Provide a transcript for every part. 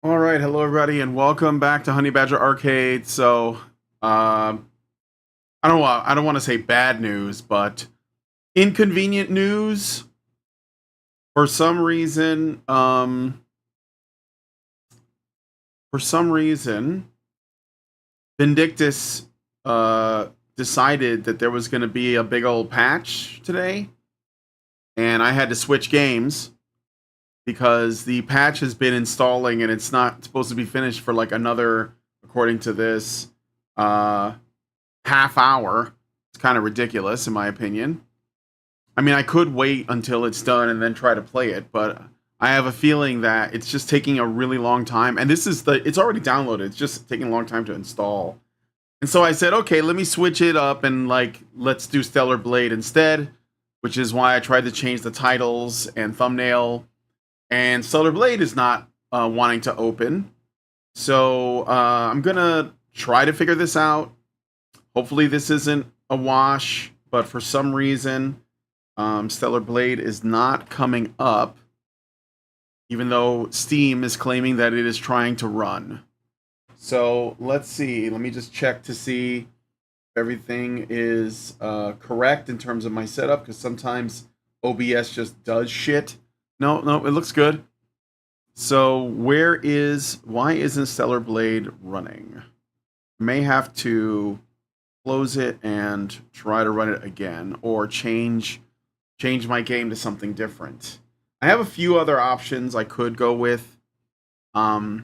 All right, hello everybody, and welcome back to Honey Badger Arcade. I don't want to say bad news, but inconvenient news. For some reason, for some reason, Vindictus decided that there was going to be a big old patch today, and I had to switch games because the patch has been installing and it's not supposed to be finished for like another, according to this, uh, half hour. It's kind of ridiculous, in my opinion. I mean, I could wait until it's done and then try to play it, but I have a feeling that it's just taking a really long time. And it's already downloaded. It's just taking a long time to install. And so I said, okay, let me switch it up and let's do Stellar Blade instead, which is why I tried to change the titles and thumbnail. And Stellar Blade is not wanting to open. So I'm going to try to figure this out. Hopefully this isn't a wash, but for some reason, Stellar Blade is not coming up, even though Steam is claiming that it is trying to run. So let's see. Let me just check to see if everything is correct in terms of my setup, because sometimes OBS just does shit. No, it looks good. So why isn't Stellar Blade running? May have to close it and try to run it again, or change my game to something different. I have a few other options I could go with, but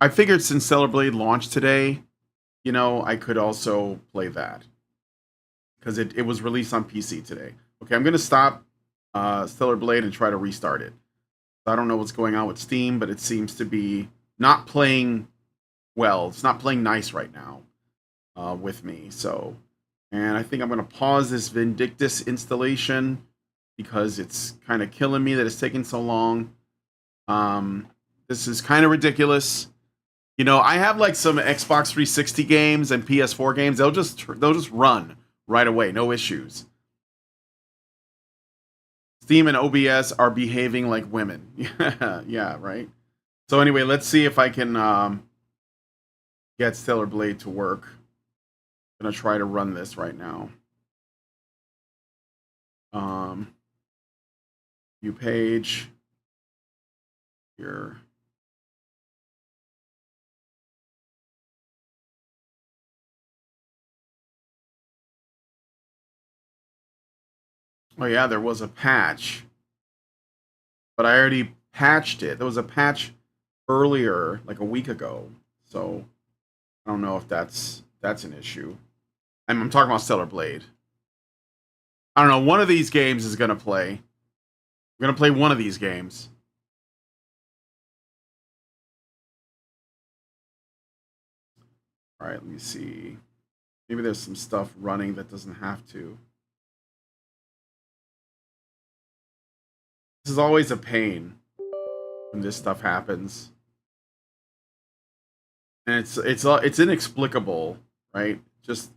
I figured since Stellar Blade launched today, I could also play that because it was released on PC today. Okay, I'm gonna stop Stellar Blade and try to restart it. I don't know what's going on with Steam, but it seems to be not playing well. It's not playing nice right now with me. And I think I'm going to pause this Vindictus installation because it's kind of killing me that it's taking so long. This is kind of ridiculous. I have like some Xbox 360 games and PS4 games. They'll just run right away, no issues. Steam and OBS are behaving like women. Yeah, right. So anyway, let's see if I can get Stellar Blade to work. I'm gonna try to run this right now. View page here. Oh yeah, there was a patch, but I already patched it. There was a patch earlier, like a week ago. So I don't know if that's an issue. I'm talking about Stellar Blade. I don't know. One of these games is gonna play. I'm gonna play one of these games. All right, let me see. Maybe there's some stuff running that doesn't have to. This is always a pain when this stuff happens, and it's inexplicable, right? Just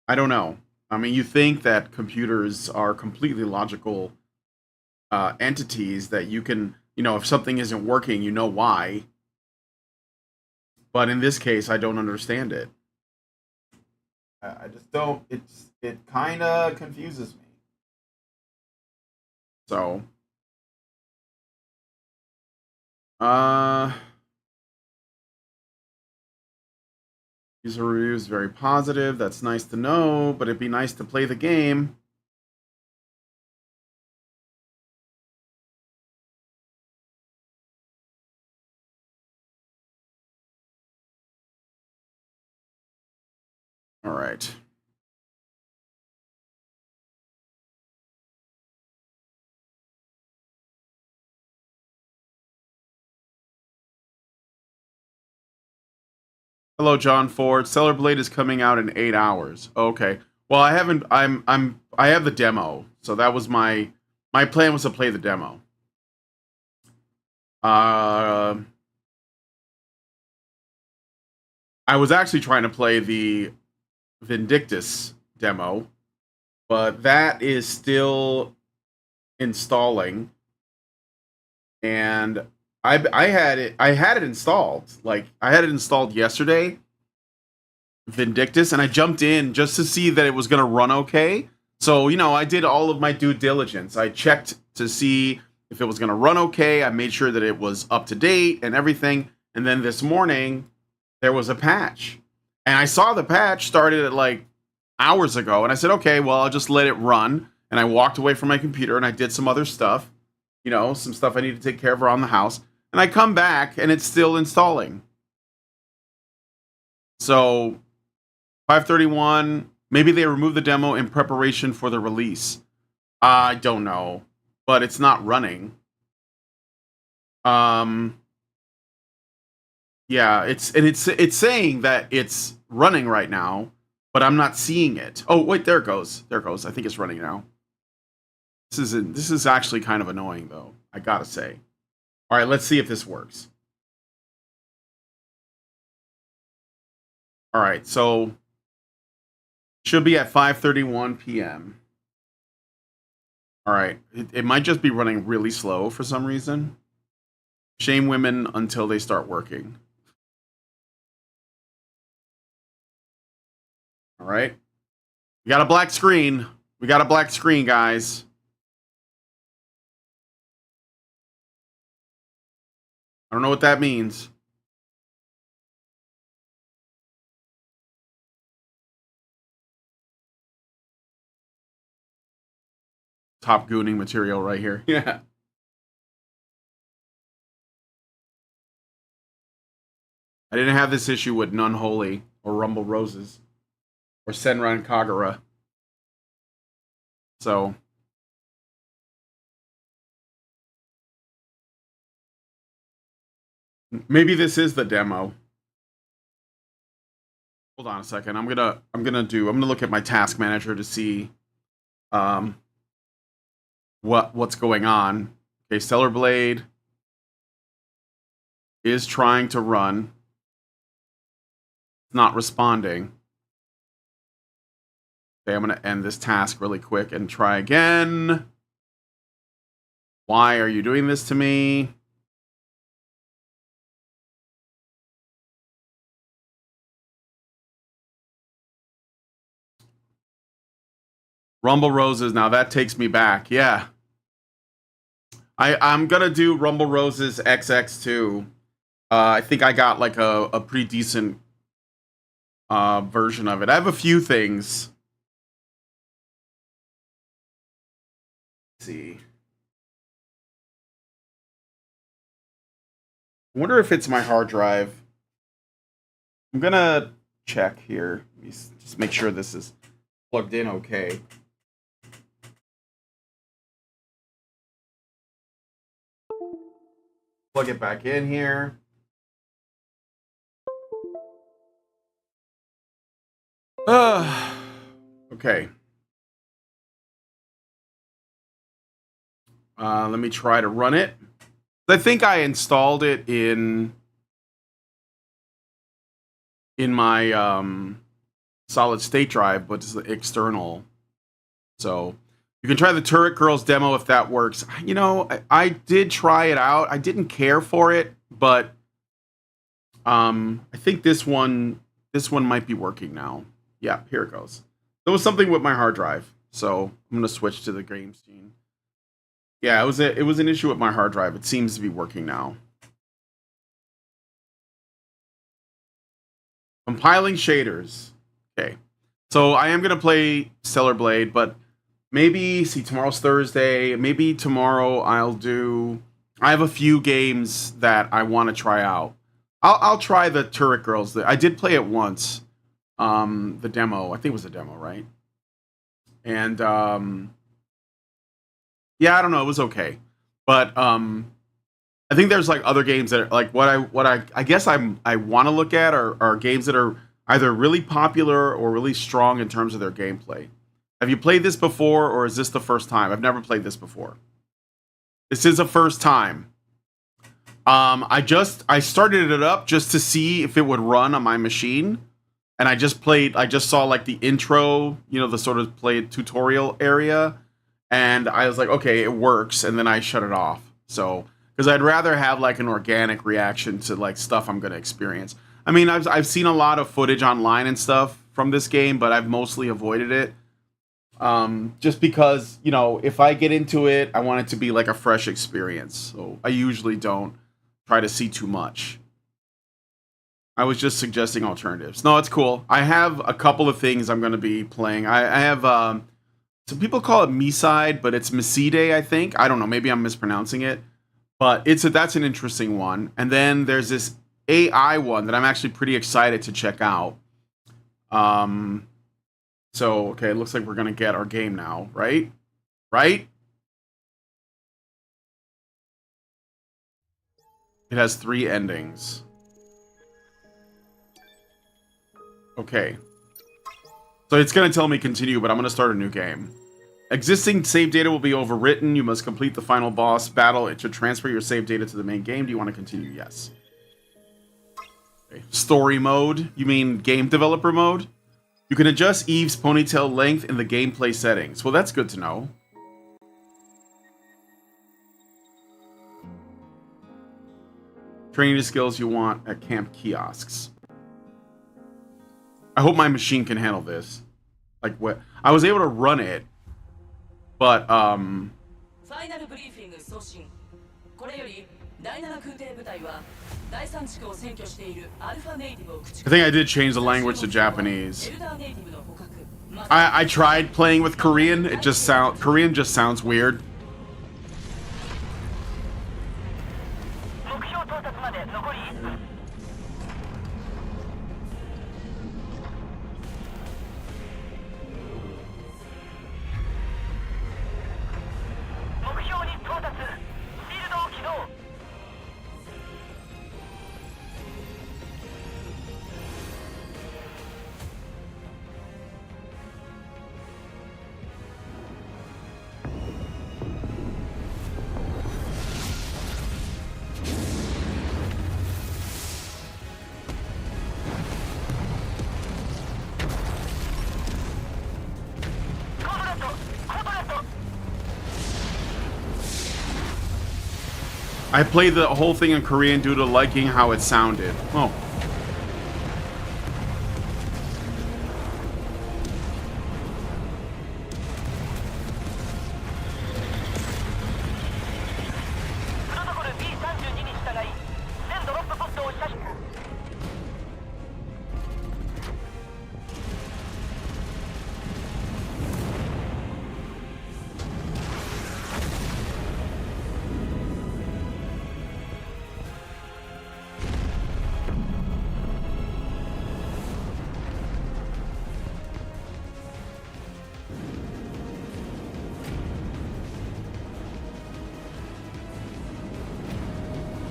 I don't know. I mean, you think that computers are completely logical entities that you can, if something isn't working, you know why. But in this case, I don't understand it. I just don't. It kind of confuses me. So, uh, user reviews very positive. That's nice to know, but it'd be nice to play the game. All right. Hello, John Ford. Stellar Blade is coming out in 8 hours. Okay. Well, I haven't. I have the demo, so that was my plan was to play the demo. Uh, I was actually trying to play the Vindictus demo, but that is still installing, and I had it installed. Like I had it installed yesterday, Vindictus, and I jumped in just to see that it was gonna run okay. So, I did all of my due diligence. I checked to see if it was gonna run okay. I made sure that it was up to date and everything. And then this morning there was a patch. And I saw the patch started at like hours ago, and I said, okay, well, I'll just let it run. And I walked away from my computer and I did some other stuff, some stuff I need to take care of around the house. And I come back and it's still installing. So 531, maybe they removed the demo in preparation for the release. I don't know, but it's not running. Yeah, it's saying that it's running right now, but I'm not seeing it. Oh, wait, there it goes. There it goes. I think it's running now. This is actually kind of annoying though, I gotta say. All right, let's see if this works. All right, so should be at 5:31 p.m. All right, it might just be running really slow for some reason. Shame women until they start working. All right, we got a black screen. We got a black screen, guys. I don't know what that means. Top gooning material right here. Yeah. I didn't have this issue with Nunholy or Rumble Roses or Senran Kagura. So maybe this is the demo. Hold on a second. I'm gonna look at my task manager to see what's going on. Okay, Stellar Blade is trying to run. It's not responding. Okay, I'm gonna end this task really quick and try again. Why are you doing this to me? Rumble Roses, now that takes me back. Yeah. I'm gonna do Rumble Roses XX2. I think I got like a pretty decent version of it. I have a few things. Let's see. I wonder if it's my hard drive. I'm gonna check here. Just make sure this is plugged in okay. Plug it back in here. Okay. Let me try to run it. I think I installed it in my solid state drive, but it's external. So you can try the Turret Girls demo if that works. I did try it out. I didn't care for it, but I think this one might be working now. Yeah, here it goes. There was something with my hard drive, so I'm gonna switch to the game scene. Yeah, it was an issue with my hard drive. It seems to be working now. Compiling shaders. Okay, so I am gonna play Stellar Blade, but maybe tomorrow's Thursday. Maybe tomorrow I have a few games that I want to try out. I'll try the Turret Girls. I did play it once. The demo. I think it was a demo, right? And yeah, I don't know. It was okay, but I think there's like other games that are like what I guess I want to look at are games that are either really popular or really strong in terms of their gameplay. Have you played this before, or is this the first time? I've never played this before. This is the first time. I started it up just to see if it would run on my machine, and I just saw like the intro, the sort of play tutorial area, and I was like, okay, it works, and then I shut it off. So, because I'd rather have like an organic reaction to like stuff I'm going to experience. I mean, I've seen a lot of footage online and stuff from this game, but I've mostly avoided it. Just because, you know, if I get into it, I want it to be like a fresh experience. So I usually don't try to see too much. I was just suggesting alternatives. No, it's cool. I have a couple of things I'm going to be playing. I have, some people call it Miside, but it's Miside, I think. I don't know. Maybe I'm mispronouncing it. But that's an interesting one. And then there's this AI one that I'm actually pretty excited to check out. So, okay, it looks like we're going to get our game now, right? Right? It has 3 endings. Okay. So it's going to tell me continue, but I'm going to start a new game. Existing save data will be overwritten. You must complete the final boss battle to transfer your save data to the main game. Do you want to continue? Yes. Okay. Story mode. You mean game developer mode? You can adjust Eve's ponytail length in the gameplay settings. Well, that's good to know. Training the skills you want at camp kiosks. I hope my machine can handle this. Like, what? I was able to run it, but, I think I did change the language to Japanese. I tried playing with Korean. Korean just sounds weird. I played the whole thing in Korean due to liking how it sounded. Oh.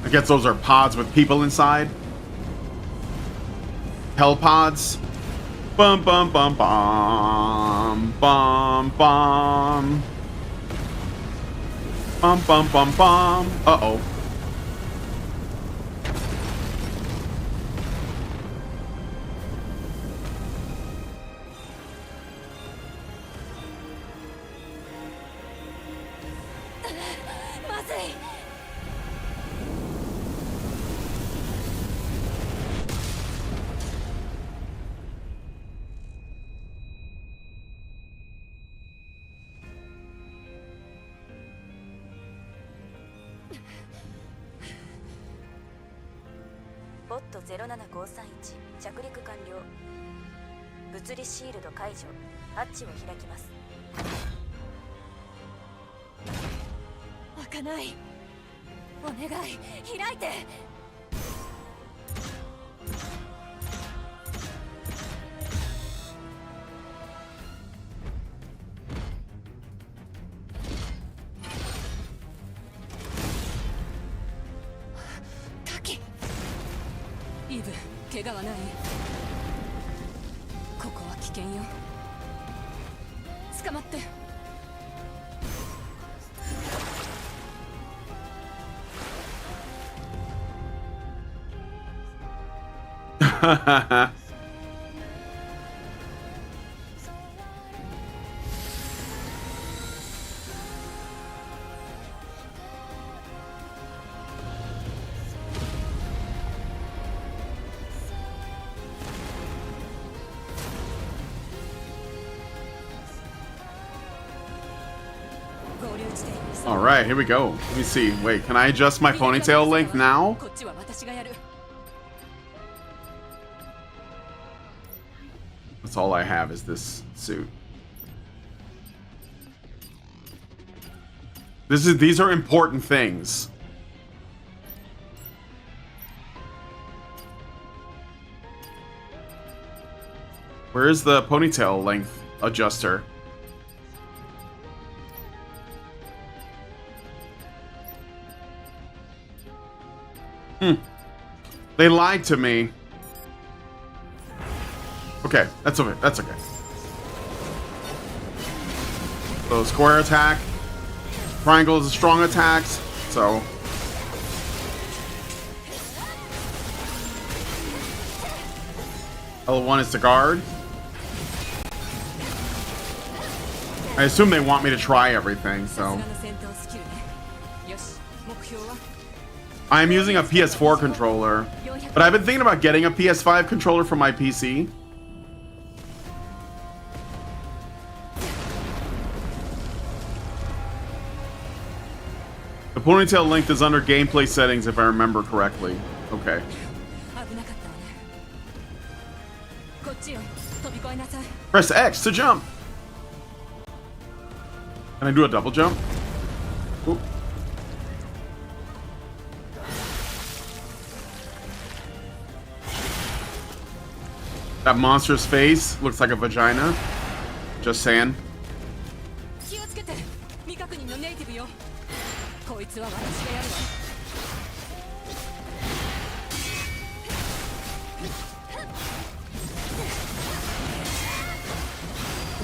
I guess those are pods with people inside. Hell pods. Bum bum bum bum bum bum. Bum bum bum bum. Uh-oh. All right, here we go. Let me see. Wait, can I adjust my ponytail length now? That's all I have is this suit. These are important things. Where is the ponytail length adjuster? They lied to me. Okay, that's okay. That's okay. So square attack. Triangle is a strong attacks. So L1 is to guard. I assume they want me to try everything, so. I am using a PS4 controller, but I've been thinking about getting a PS5 controller for my PC. The ponytail length is under gameplay settings, if I remember correctly. Okay. Press X to jump. Can I do a double jump? Oop. That monster's face looks like a vagina. Just saying.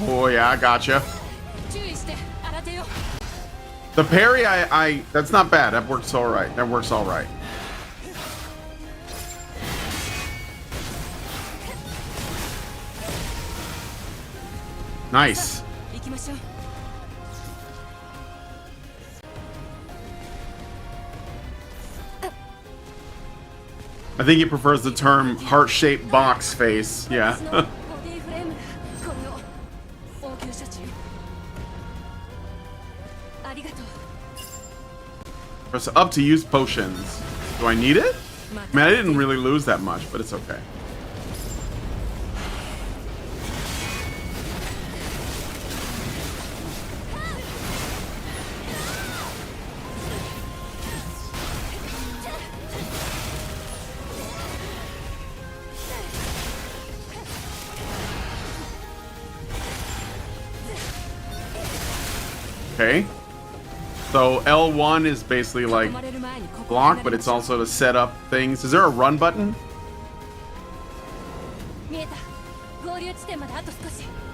Oh yeah, I gotcha. The parry, that's not bad. That works all right. That works all right. Nice. I think he prefers the term heart-shaped box face. Yeah. Press up to use potions. Do I need it? I mean, I didn't really lose that much, but it's okay. Okay. So L1 is basically like block, but it's also to set up things. Is there a run button?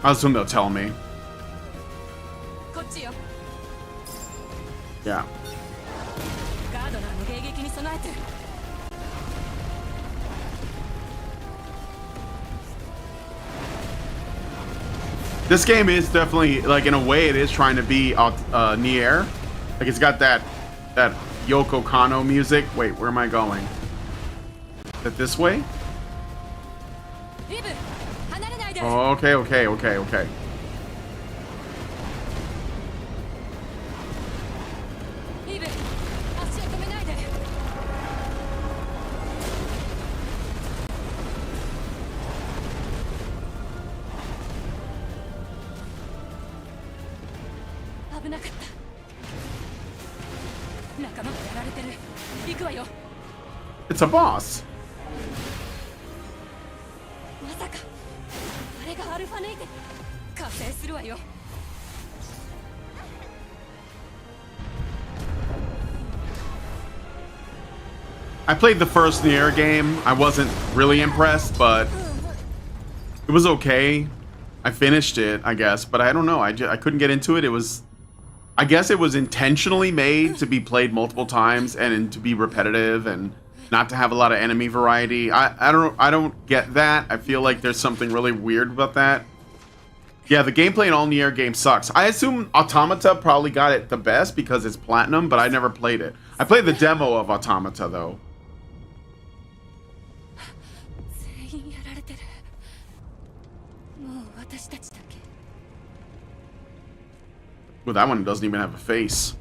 I assume they'll tell me. Yeah. This game is definitely, like, in a way, it is trying to be Nier. Like, it's got that Yoko Kanno music. Wait, where am I going? Is it this way? Oh, okay. It's a boss. I played the first Nier game. I wasn't really impressed, but it was okay. I finished it, I guess, but I don't know. I couldn't get into it. I guess it was intentionally made to be played multiple times and to be repetitive and not to have a lot of enemy variety. I don't get that. I feel like there's something really weird about that. Yeah, the gameplay in all Nier games sucks. I assume Automata probably got it the best because it's platinum, but I never played it. I played the demo of Automata though. Well, that one doesn't even have a face.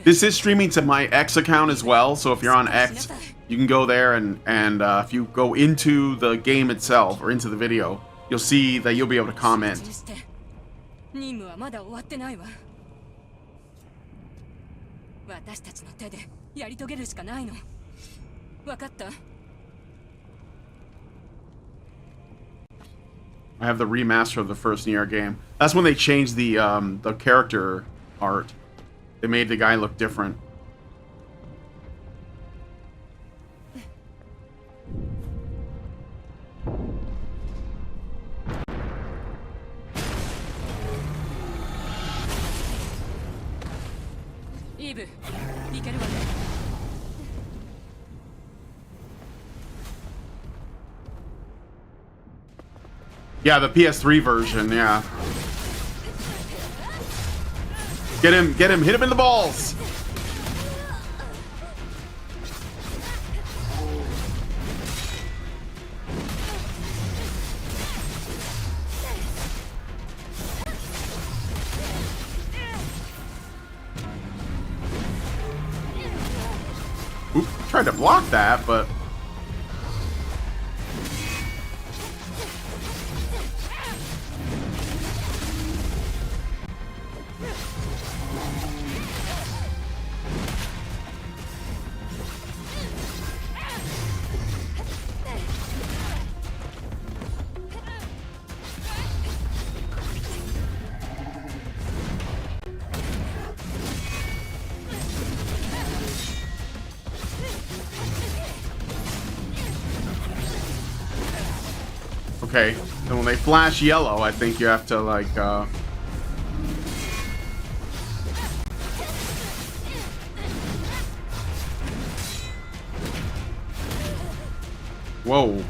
This is streaming to my X account as well, so if you're on X, you can go there and if you go into the game itself or into the video, you'll see that you'll be able to comment. I have the remaster of the first Nier game. That's when they changed the character art. They made the guy look different. Yeah, the PS3 version, yeah. Get him, hit him in the balls! Oop, tried to block that, but... Okay, and when they flash yellow, I think you have to, like, Whoa.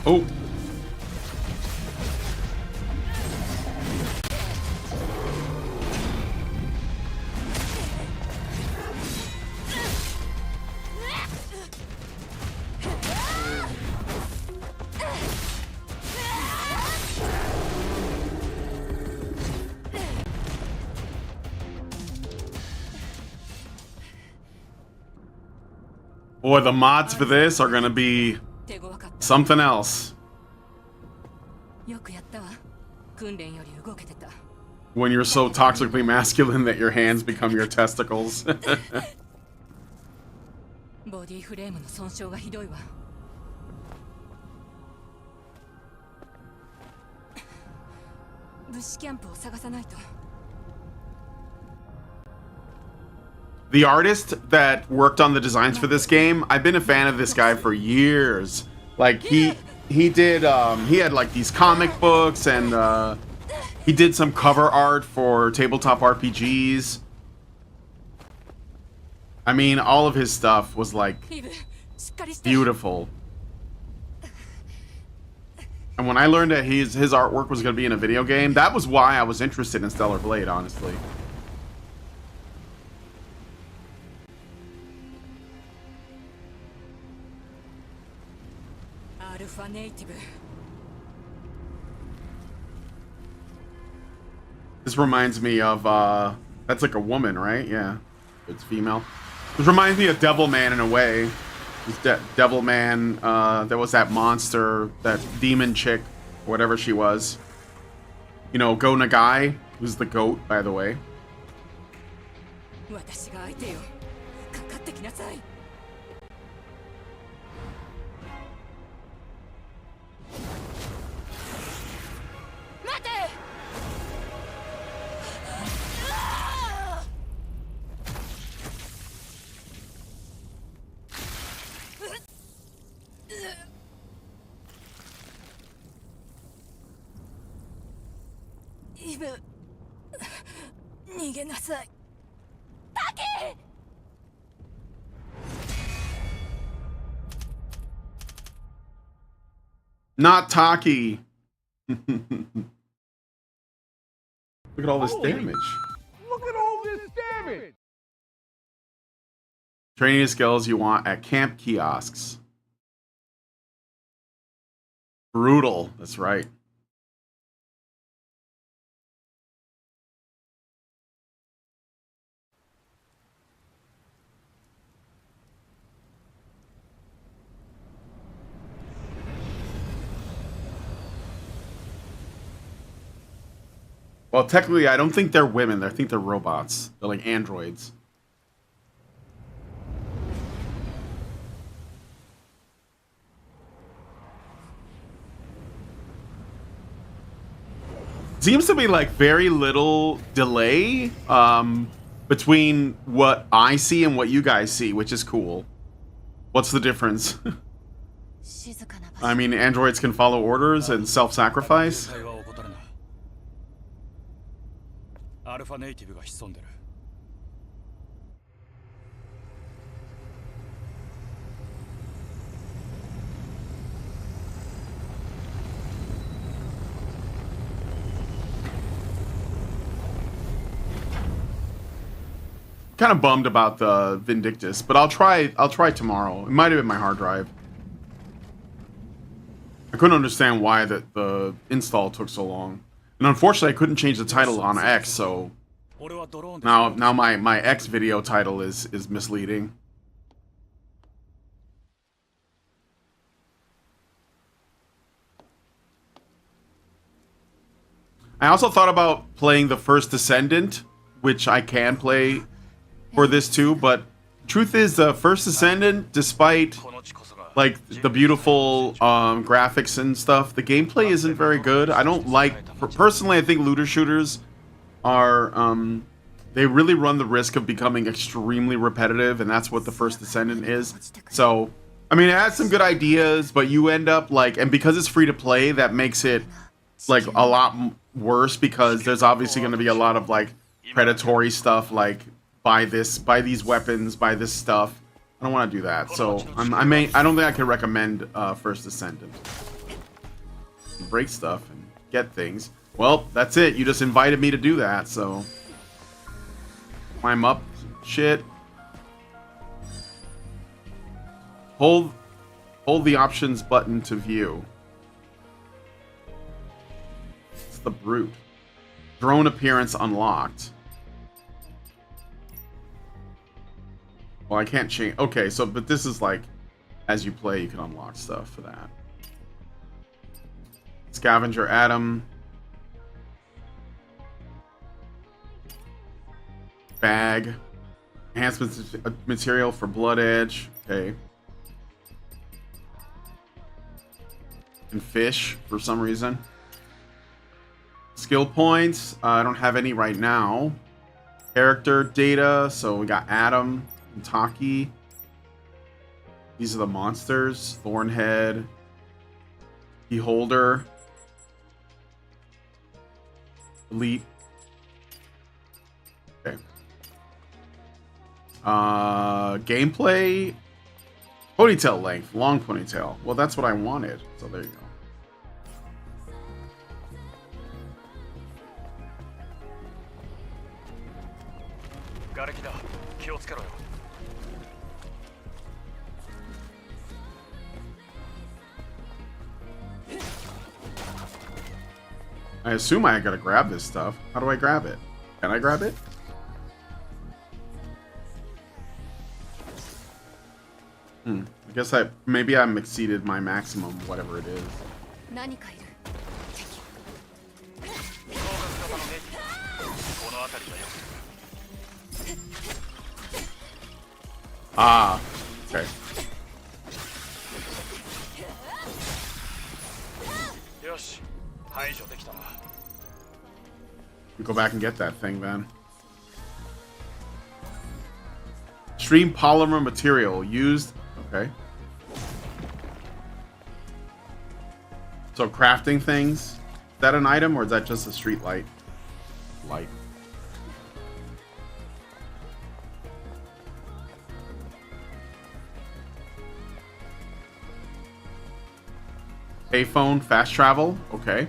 Oh. Boy, the mods for this are gonna be something else. When you're so toxically masculine that your hands become your testicles. The artist that worked on the designs for this game, I've been a fan of this guy for years. Like he did he had like these comic books, and he did some cover art for tabletop RPGs. I mean, all of his stuff was like beautiful. And when I learned that his artwork was going to be in a video game, that was why I was interested in Stellar Blade, honestly. This reminds me of that's like a woman, right? Yeah, it's female. This reminds me of Devilman in a way. Devilman, there was that monster, that demon chick, whatever she was. You know, Go Nagai, who's the goat, by the way. Not Taki. Look at all this damage. Look at all this damage! Training skills you want at camp kiosks. Brutal. That's right. Well, technically, I don't think they're women. I think they're robots. They're like androids. Seems to be like very little delay between what I see and what you guys see, which is cool. What's the difference? I mean, androids can follow orders and self-sacrifice. Kind of bummed about the Vindictus, but I'll try tomorrow. It might have been my hard drive. I couldn't understand why the install took so long. And unfortunately I couldn't change the title on X, so now my X video title is misleading. I also thought about playing the First Descendant, which I can play for this too, but truth is, the First Descendant, despite like the beautiful graphics and stuff, the gameplay isn't very good. I don't like, personally, I think looter shooters are they really run the risk of becoming extremely repetitive, and that's what the First Descendant is. So I mean, it has some good ideas, but you end up like, and because it's free to play, that makes it like a lot worse, because there's obviously going to be a lot of like predatory stuff, like buy these weapons, buy this stuff. I don't want to do that, so I don't think I can recommend First Descendant. Break stuff and get things. Well, that's it. You just invited me to do that, so climb up shit. Hold the options button to view. It's the brute. Drone appearance unlocked. Well, I can't change. Okay, so but this is like, as you play, you can unlock stuff for that. Scavenger Atom. Bag. Enhancement material for Blood Edge. Okay. And fish for some reason. Skill points. I don't have any right now. Character data. So we got Adam. Taki. These are the monsters. Thornhead. Beholder. Elite. Okay. Gameplay. Ponytail length. Long ponytail. Well, that's what I wanted. So there you go. I assume I gotta grab this stuff. How do I grab it? Can I grab it? I guess maybe I exceeded my maximum, whatever it is. Ah, okay. We go back and get that thing then. Extreme polymer material used. Okay. So crafting things. Is that an item, or is that just a street light? Light. Payphone, fast travel. Okay.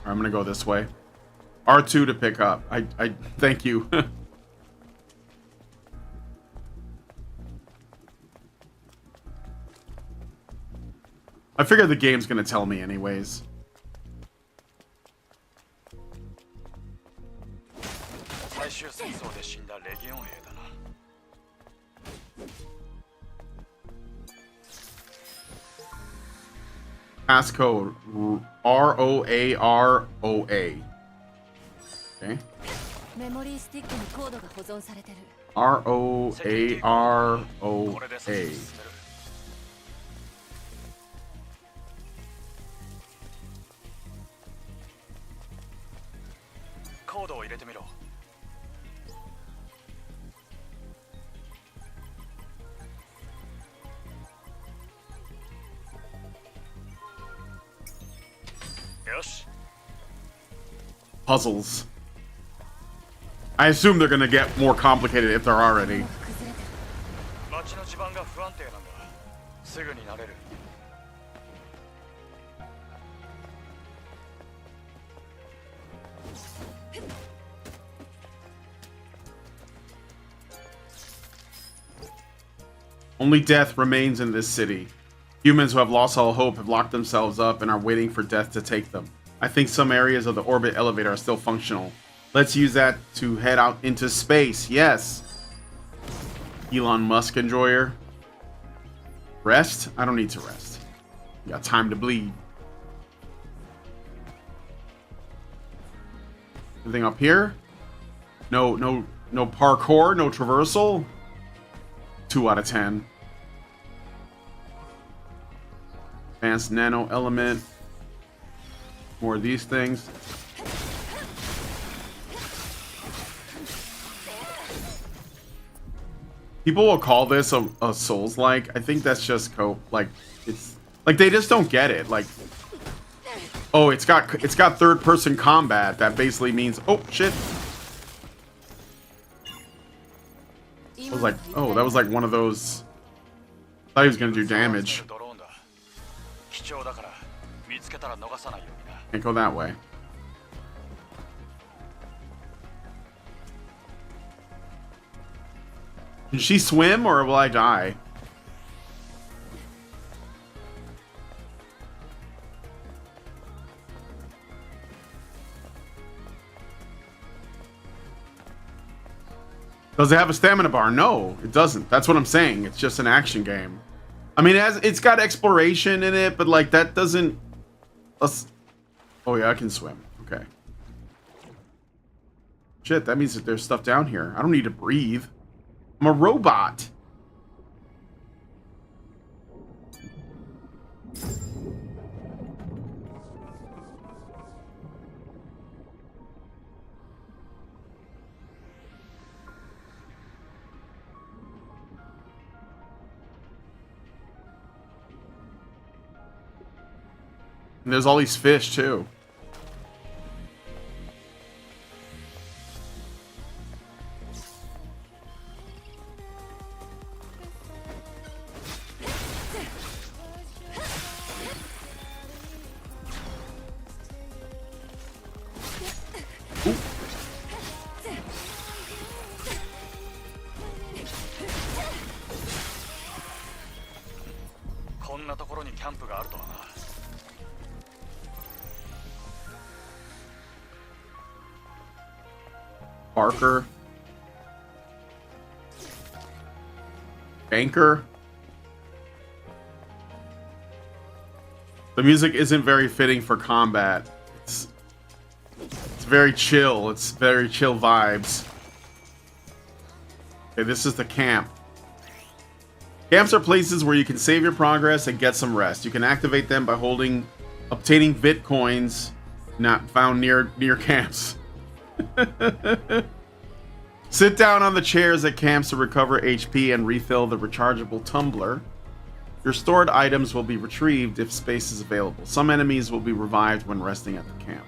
I'm gonna go this way. R2 to pick up. I thank you. I figure the game's gonna tell me anyways. Passcode ROAROA. Okay. ROAROA. Puzzles. I assume they're gonna get more complicated if they're already. Only death remains in this city. Humans who have lost all hope have locked themselves up and are waiting for death to take them. I think some areas of the orbit elevator are still functional. Let's use that to head out into space. Yes. Elon Musk enjoyer. Rest? I don't need to rest. Got time to bleed. Anything up here? No parkour, no traversal. 2 out of 10. Advanced nano element. More of these things. People will call this a Souls-like. I think that's just like it's like they just don't get it. Like, oh, it's got third-person combat. That basically means, oh shit. I was like, oh, that was like one of those. I thought he was gonna do damage. Can't go that way. Can she swim or will I die? Does it have a stamina bar? No, it doesn't. That's what I'm saying. It's just an action game. I mean, it's got exploration in it, but like that doesn't. Oh yeah, I can swim. Okay. Shit, that means that there's stuff down here. I don't need to breathe. I'm a robot. And there's all these fish too. Barker. Banker. The music isn't very fitting for combat. It's very chill. It's very chill vibes. Okay, this is the camp. Camps are places where you can save your progress and get some rest. You can activate them by obtaining bitcoins not found near camps. Sit down on the chairs at camps to recover HP and refill the rechargeable tumbler. Your stored items will be retrieved if space is available. Some enemies will be revived when resting at the camp.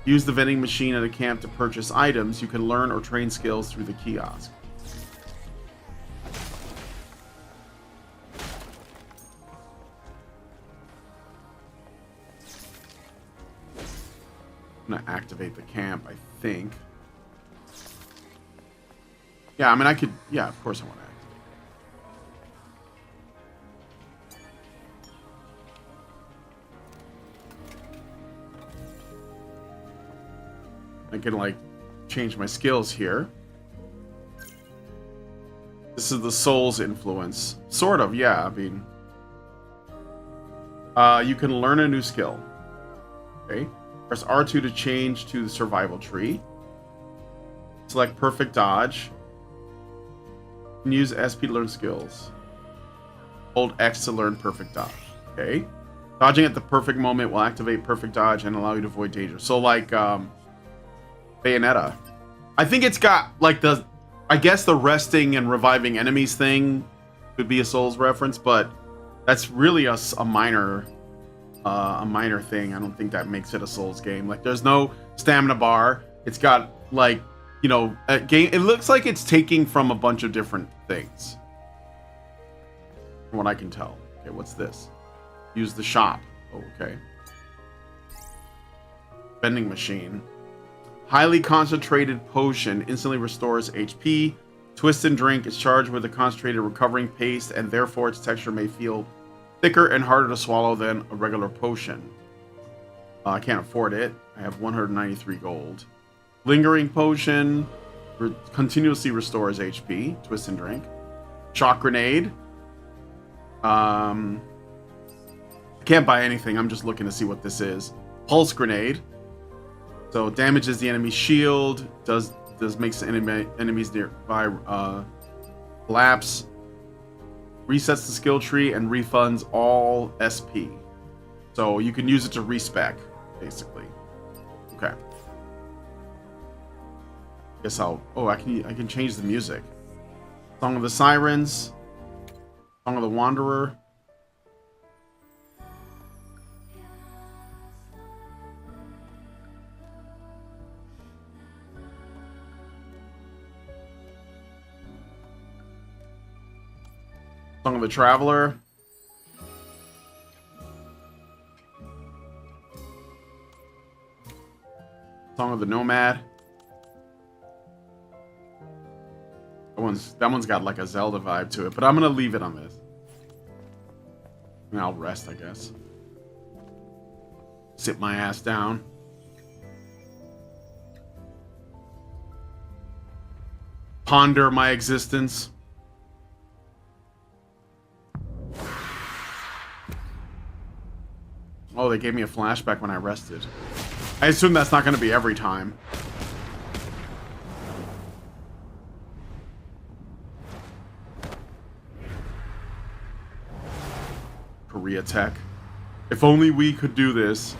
Use the vending machine at a camp to purchase items. You can learn or train skills through the kiosk. I'm gonna activate the camp, I think. Yeah, I mean, I could... Yeah, of course I want to activate. I can, like, change my skills here. This is the Soul's influence. Sort of, yeah, I mean... you can learn a new skill. Okay. Press R2 to change to the survival tree. Select perfect dodge. And use SP to learn skills. Hold X to learn perfect dodge. Okay. Dodging at the perfect moment will activate perfect dodge and allow you to avoid danger. So like Bayonetta. I think it's got like the, I guess the resting and reviving enemies thing could be a Souls reference, but that's really a minor thing. I don't think that makes it a Souls game. Like, there's no stamina bar. It's got, like, you know, a game. It looks like it's taking from a bunch of different things, from what I can tell. Okay, what's this? Use the shop. Oh, okay. Vending machine. Highly concentrated potion instantly restores HP. Twist and drink is charged with a concentrated recovering paste, and therefore its texture may feel thicker and harder to swallow than a regular potion. I can't afford it. I have 193 gold. Lingering potion continuously restores HP. Twist and drink. Shock grenade. I can't buy anything. I'm just looking to see what this is. Pulse grenade. So damages the enemy's shield. Does makes the enemies nearby collapse. Resets the skill tree and refunds all SP. So you can use it to respec, basically. Okay. Guess I'll... Oh, I can change the music. Song of the Sirens. Song of the Wanderer. Song of the Traveler. Song of the Nomad. That one's got like a Zelda vibe to it, but I'm gonna leave it on this. And I'll rest, I guess. Sit my ass down. Ponder my existence. Oh, they gave me a flashback when I rested. I assume that's not going to be every time. Korea Tech. If only we could do this.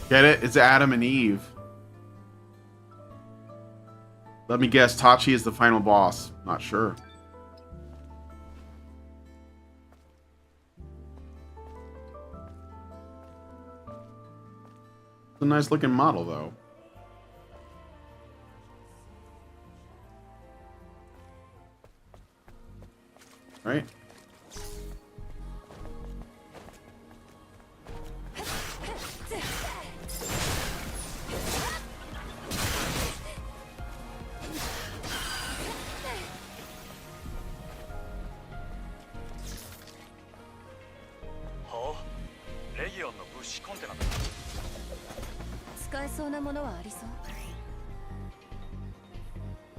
Get it? It's Adam and Eve. Let me guess, Tachi is the final boss. Not sure. It's a nice looking model, though. Right?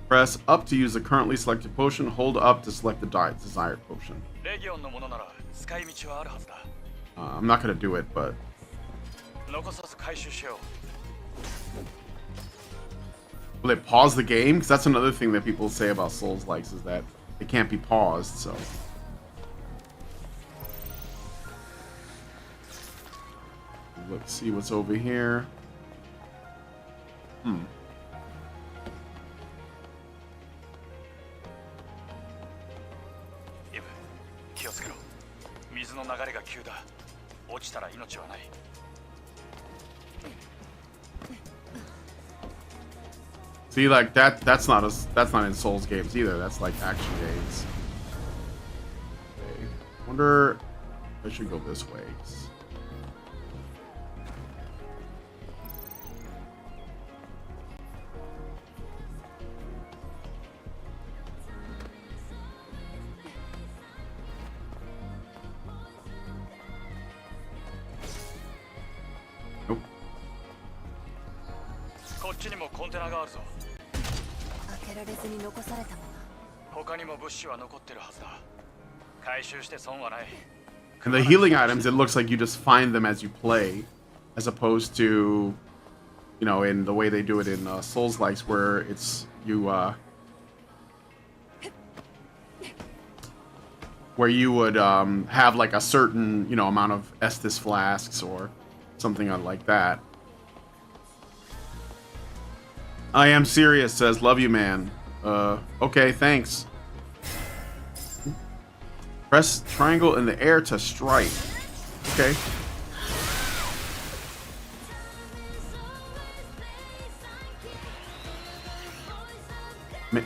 Press up to use the currently selected potion. Hold up to select the desired potion. I'm not going to do it, but... Will it pause the game? Because that's another thing that people say about Souls-likes, is that it can't be paused, so... Let's see what's over here. See, like that's not in Souls games either. That's like action games. Okay. Wonder if I should go this way. Nope. And the healing items, it looks like you just find them as you play, as opposed to, you know, in the way they do it in Souls-likes, where it's you, where you would have like a certain, you know, amount of Estus flasks or something like that. I am serious, says, love you, man. Okay, thanks. Press triangle in the air to strike. Okay.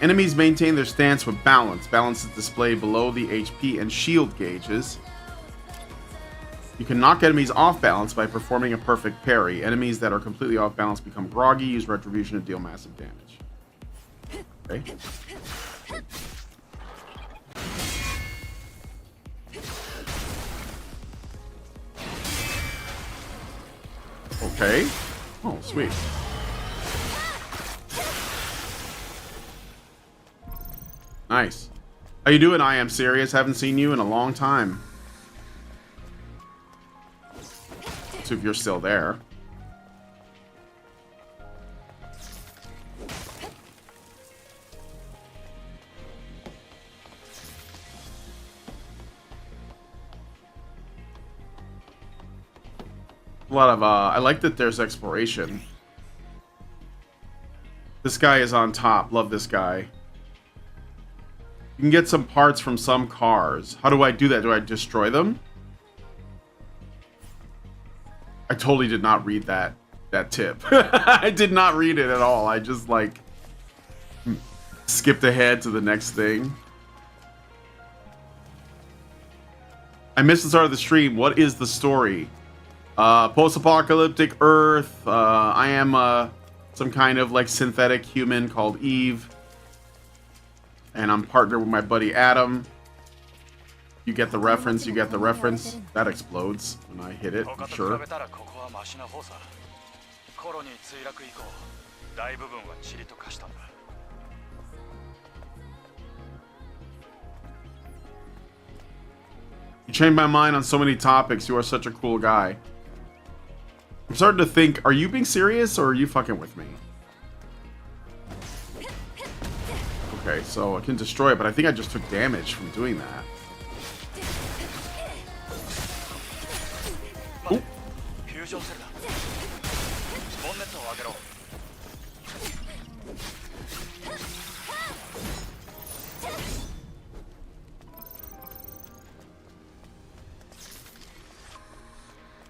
Enemies maintain their stance with balance. Balance is displayed below the HP and shield gauges. You can knock enemies off balance by performing a perfect parry. Enemies that are completely off balance become groggy. Use retribution to deal massive damage. Okay. Okay. Oh, sweet. Nice. How you doing? I am serious. Haven't seen you in a long time. So if you're still there. A lot of I like that there's exploration. This guy is on top. Love this guy. You can get some parts from some cars. How do I do that? Do I destroy them? I totally did not read that tip. I did not read it at all. I just like skipped ahead to the next thing. I missed the start of the stream. What is the story? Post-apocalyptic Earth. I am some kind of like synthetic human called Eve. And I'm partnered with my buddy Adam. You get the reference, you get the reference. That explodes when I hit it, I'm sure. You changed my mind on so many topics. You are such a cool guy. I'm starting to think, are you being serious or are you fucking with me? Okay, so I can destroy it, but I think I just took damage from doing that. Ooh.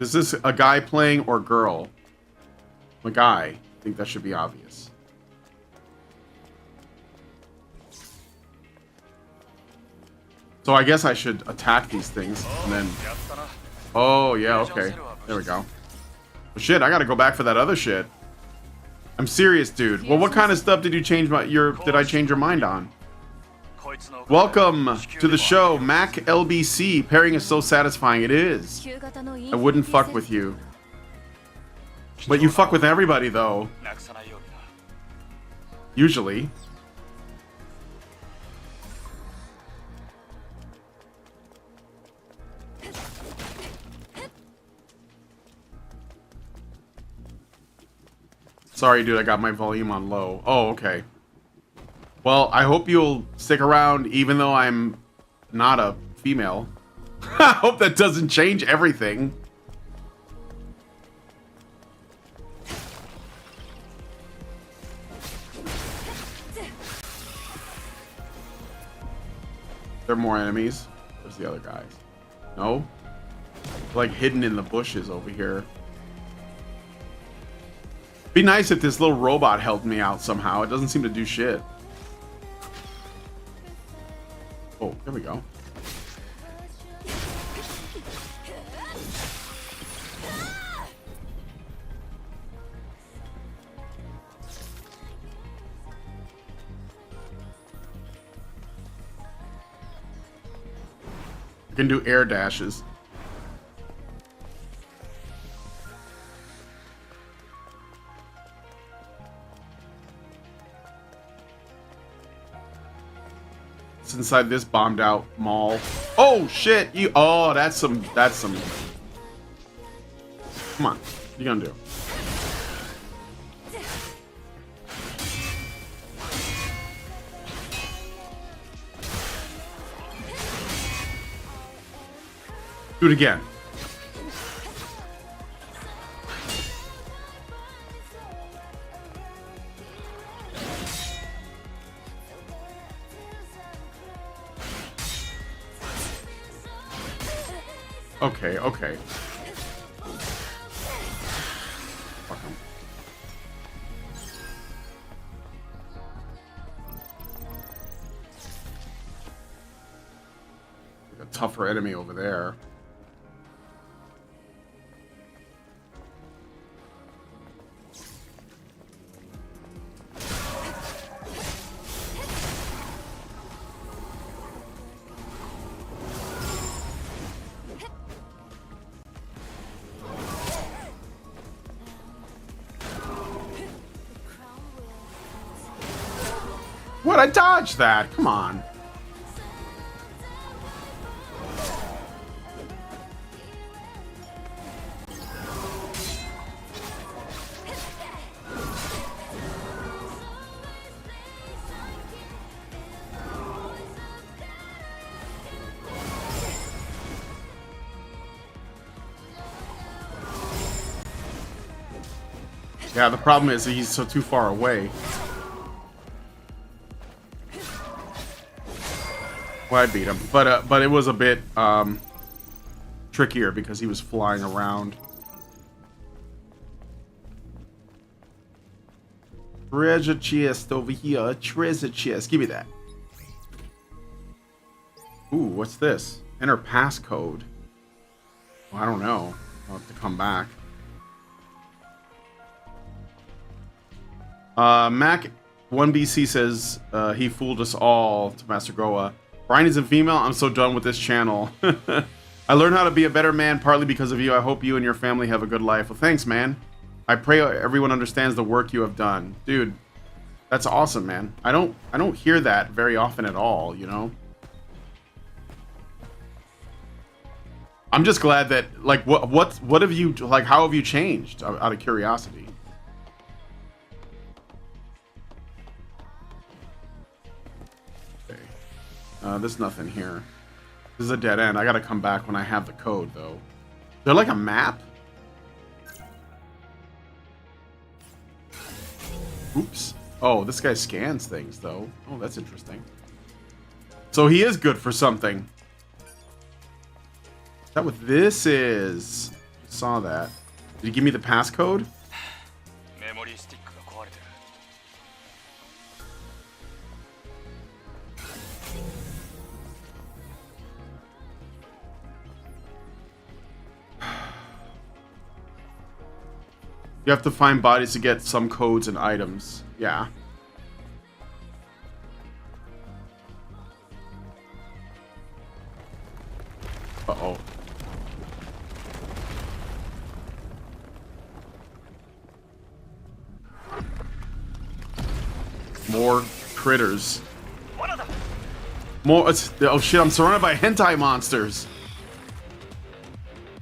Is this a guy playing or girl? A guy. I think that should be obvious. So I guess I should attack these things and then... Oh, yeah, okay. There we go. Well, shit, I gotta go back for that other shit. I'm serious, dude. Well, what kind of stuff did you change did I change your mind on? Welcome to the show, Mac LBC. Pairing is so satisfying. It is. I wouldn't fuck with you. But you fuck with everybody, though. Usually. Sorry, dude, I got my volume on low. Oh, okay. Well, I hope you'll stick around even though I'm not a female. I hope that doesn't change everything. There are more enemies. Where's the other guys? No? Like hidden in the bushes over here. Be nice if this little robot helped me out somehow. It doesn't seem to do shit. Oh, there we go. I can do air dashes. It's inside this bombed out mall. Oh shit! You that's some Come on. What you gonna do? Do it again. Okay, okay. Fuck him. Like a tougher enemy over there. What? I dodged that. Come on. Yeah, the problem is he's so too far away. Well, I beat him, but it was a bit trickier because he was flying around. Treasure chest over here. Treasure chest. Give me that. Ooh, what's this? Enter passcode. Well, I don't know. I'll have to come back. Mac 1BC says he fooled us all to Master Goa. Brian is a female. I'm so done with this channel. I learned how to be a better man partly because of you. I hope you and your family have a good life. Well, thanks, man. I pray everyone understands the work you have done. Dude, that's awesome, man. I don't hear that very often at all, you know? I'm just glad that, like, what have you, like, how have you changed, out of curiosity? There's nothing here. This is a dead end. I gotta come back when I have the code, though. Is there like a map? Oops. Oh, this guy scans things, though. Oh, that's interesting. So he is good for something. Is that what this is? I saw that. Did he give me the passcode? You have to find bodies to get some codes and items. Yeah. Uh-oh. More critters. More. Oh shit! I'm surrounded by hentai monsters.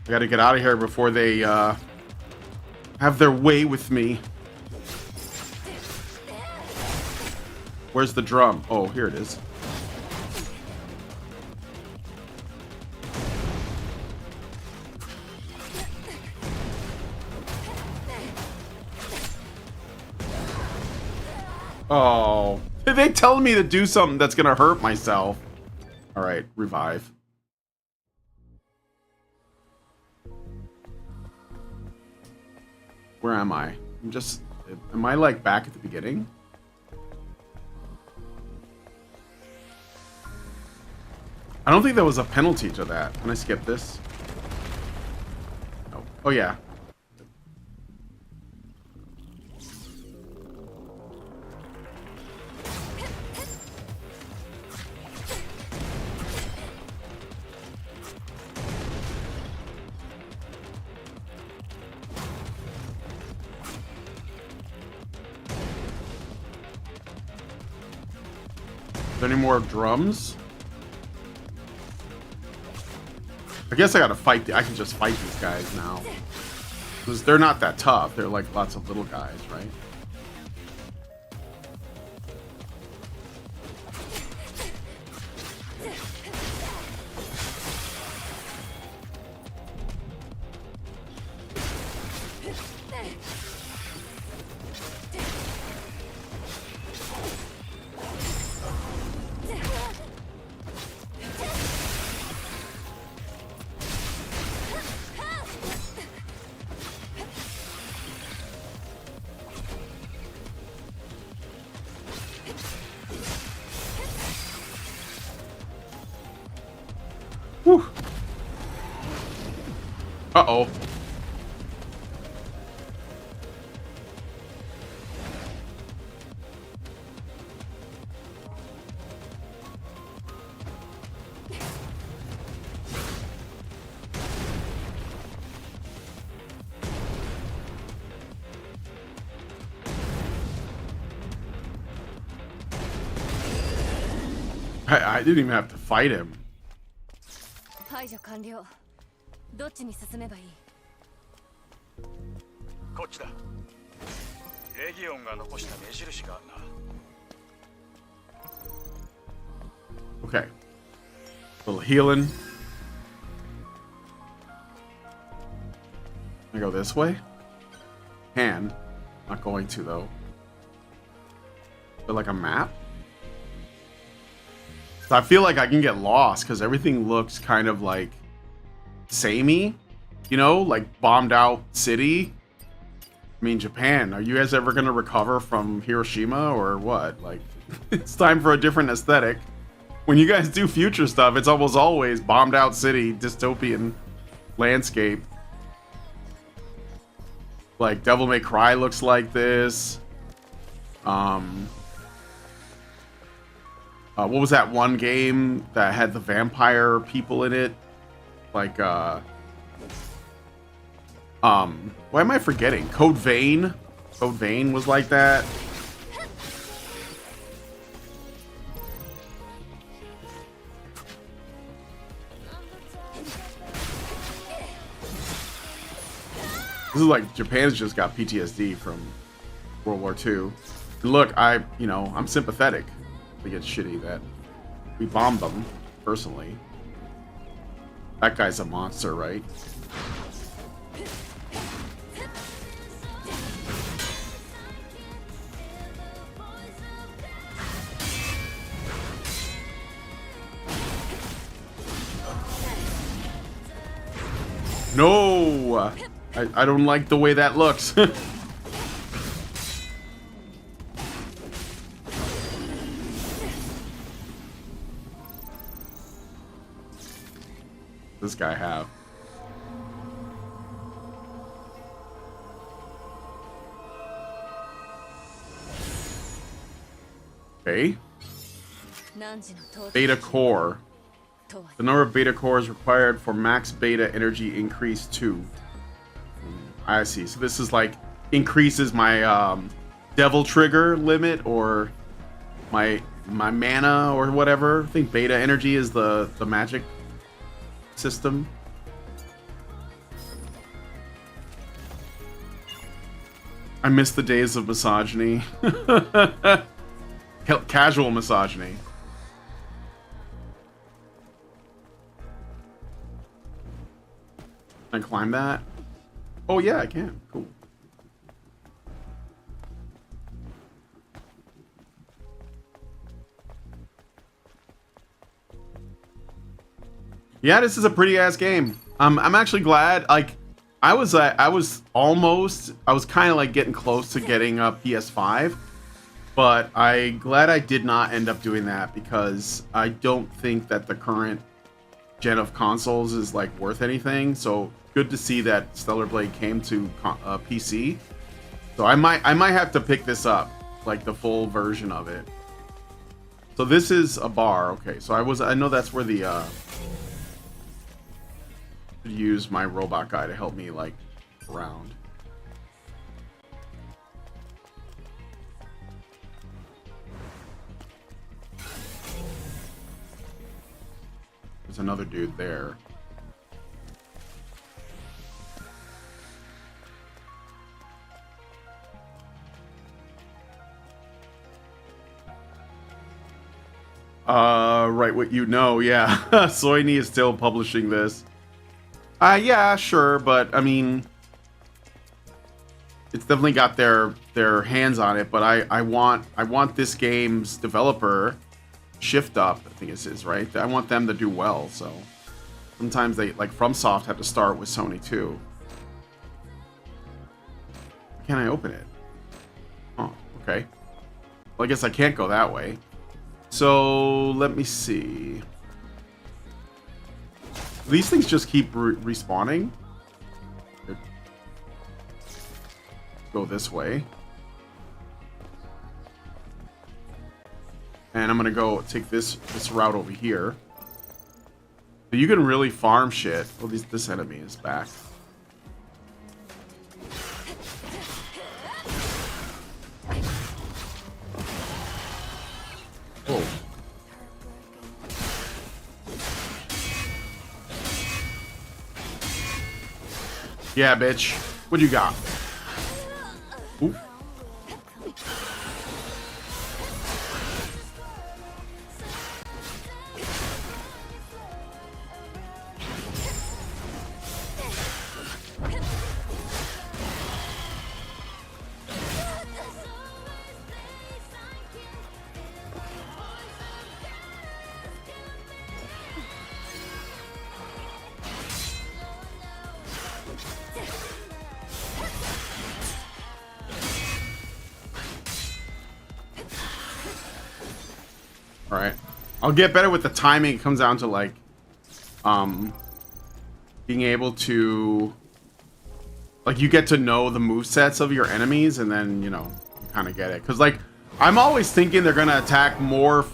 I gotta get out of here before they have their way with me. Where's the drum? Oh, here it is. Oh, they telling me to do something that's gonna hurt myself. All right, revive. Where am I? Am I like back at the beginning? I don't think there was a penalty to that. Can I skip this? No. Oh yeah. Is there any more drums? I guess I gotta fight. I can just fight these guys now. Because they're not that tough. They're like lots of little guys, right? Whew. Uh-oh. I didn't even have to fight him. 排除完了。どっちに進めばいい？こっちだ。レギオンが残した目印があるな。 Okay. A little healing. Can I go this way? Can. Not going to though. Is there like a map? So I feel like I can get lost because everything looks kind of like samey, you know, like bombed out city. I mean, Japan, are you guys ever going to recover from Hiroshima or what? Like, it's time for a different aesthetic. When you guys do future stuff, it's almost always bombed out city, dystopian landscape. Like, Devil May Cry looks like this. What was that one game that had the vampire people in it? Like, why am I forgetting? Code Vein? Code Vein was like that. This is like Japan's just got PTSD from World War II. And look, I'm sympathetic. I think it's shitty that we bombed them, personally. That guy's a monster, right? No! I don't like the way that looks. This guy have. Okay. Beta core. The number of beta cores required for max beta energy increase 2. I see. So this is like increases my devil trigger limit or my mana or whatever. I think beta energy is the magic system. I miss the days of misogyny. Casual misogyny. Can I climb that? Oh yeah, I can. Cool. Yeah, this is a pretty ass game. I'm actually glad. Like, I was kind of like getting close to getting a PS5, but glad I did not end up doing that because I don't think that the current gen of consoles is like worth anything. So good to see that Stellar Blade came to PC. So I might have to pick this up, like the full version of it. So this is a bar. Okay, so I know that's where the use my robot guy to help me like around. There's another dude there. Right, what you know, yeah. Sony is still publishing this. Yeah, sure, but I mean, it's definitely got their hands on it. But I want this game's developer, Shift Up, I think it is, right? I want them to do well. So sometimes they, like FromSoft, have to start with Sony too. Can I open it? Oh, okay. Well, I guess I can't go that way. So let me see. These things just keep respawning. Go this way. And I'm gonna go take this route over here. But you can really farm shit. Well, this enemy is back. Whoa. Yeah, bitch. What you got? Ooh. All right, I'll get better with the timing. It comes down to like, being able to, like, you get to know the movesets of your enemies, and then you know you kind of get it. Cause like I'm always thinking they're gonna attack more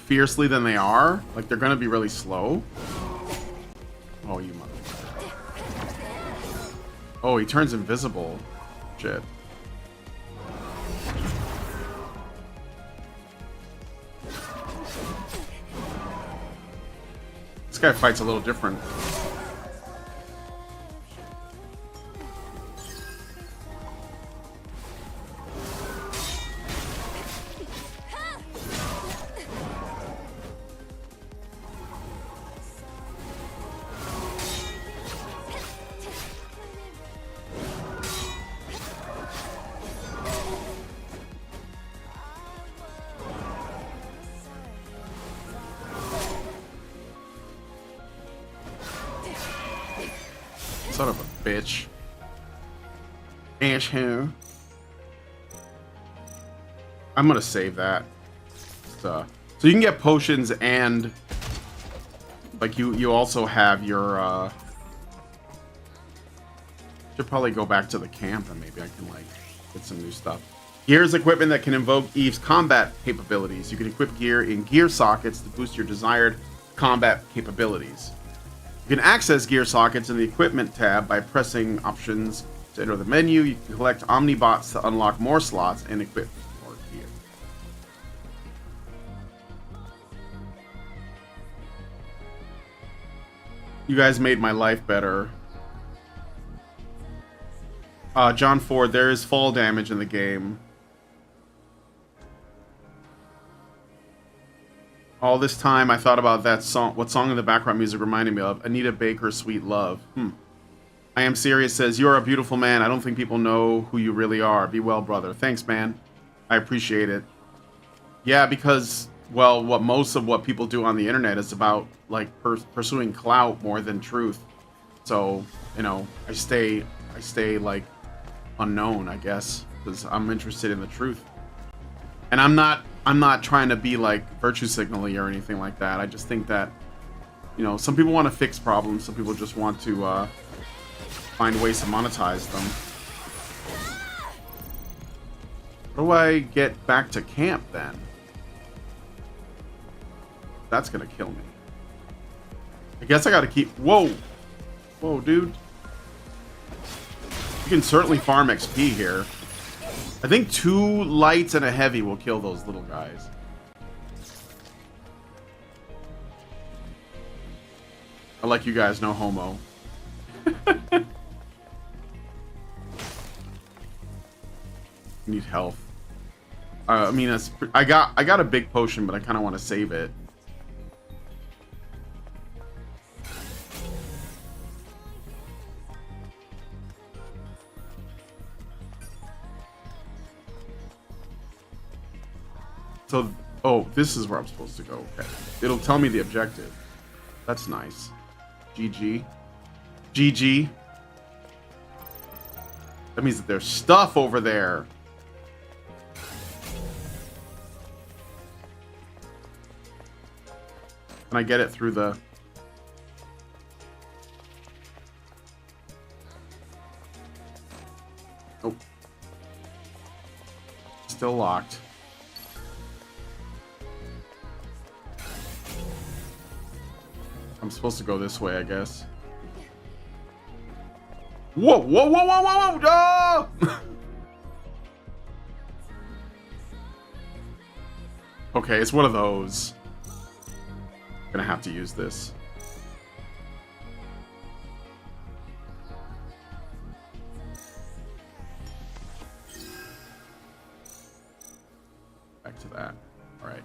fiercely than they are. Like they're gonna be really slow. Oh, you motherfucker! Oh, he turns invisible. Shit. This guy fights a little different. Son of a bitch. Asshole. I'm gonna save that. So you can get potions and like you also have your should probably go back to the camp and maybe I can like get some new stuff. Gear is equipment that can invoke Eve's combat capabilities. You can equip gear in gear sockets to boost your desired combat capabilities. You can access gear sockets in the equipment tab by pressing options to enter the menu. You can collect Omnibots to unlock more slots and equip more gear. You guys made my life better. John Ford, there is fall damage in the game. All this time, I thought about that song. What song in the background music reminded me of? Anita Baker's Sweet Love. I Am Serious says, you're a beautiful man. I don't think people know who you really are. Be well, brother. Thanks, man. I appreciate it. Yeah, because, well, most of what people do on the internet is about, like, pursuing clout more than truth. So, you know, I stay I stay like unknown, I guess, because I'm interested in the truth. And I'm not trying to be like virtue signally or anything like that. I just think that, you know, some people want to fix problems, some people just want to find ways to monetize them. How do I get back to camp then? That's gonna kill me. I guess I gotta keep... Whoa! Whoa, dude. You can certainly farm XP here. I think 2 lights and a heavy will kill those little guys. I like you guys, no homo. Need health. I mean, I got a big potion, but I kind of want to save it. So, oh, this is where I'm supposed to go. Okay. It'll tell me the objective. That's nice. GG. GG. That means that there's stuff over there. Can I get it through the... Nope. Still locked. I'm supposed to go this way, I guess. Whoa, whoa, whoa, whoa, whoa, whoa! No! Okay, it's one of those. Gonna have to use this. Back to that. All right.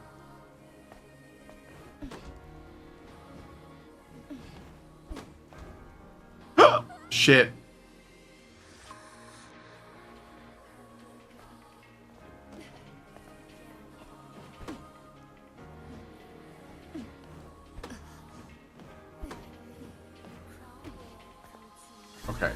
Shit. Okay.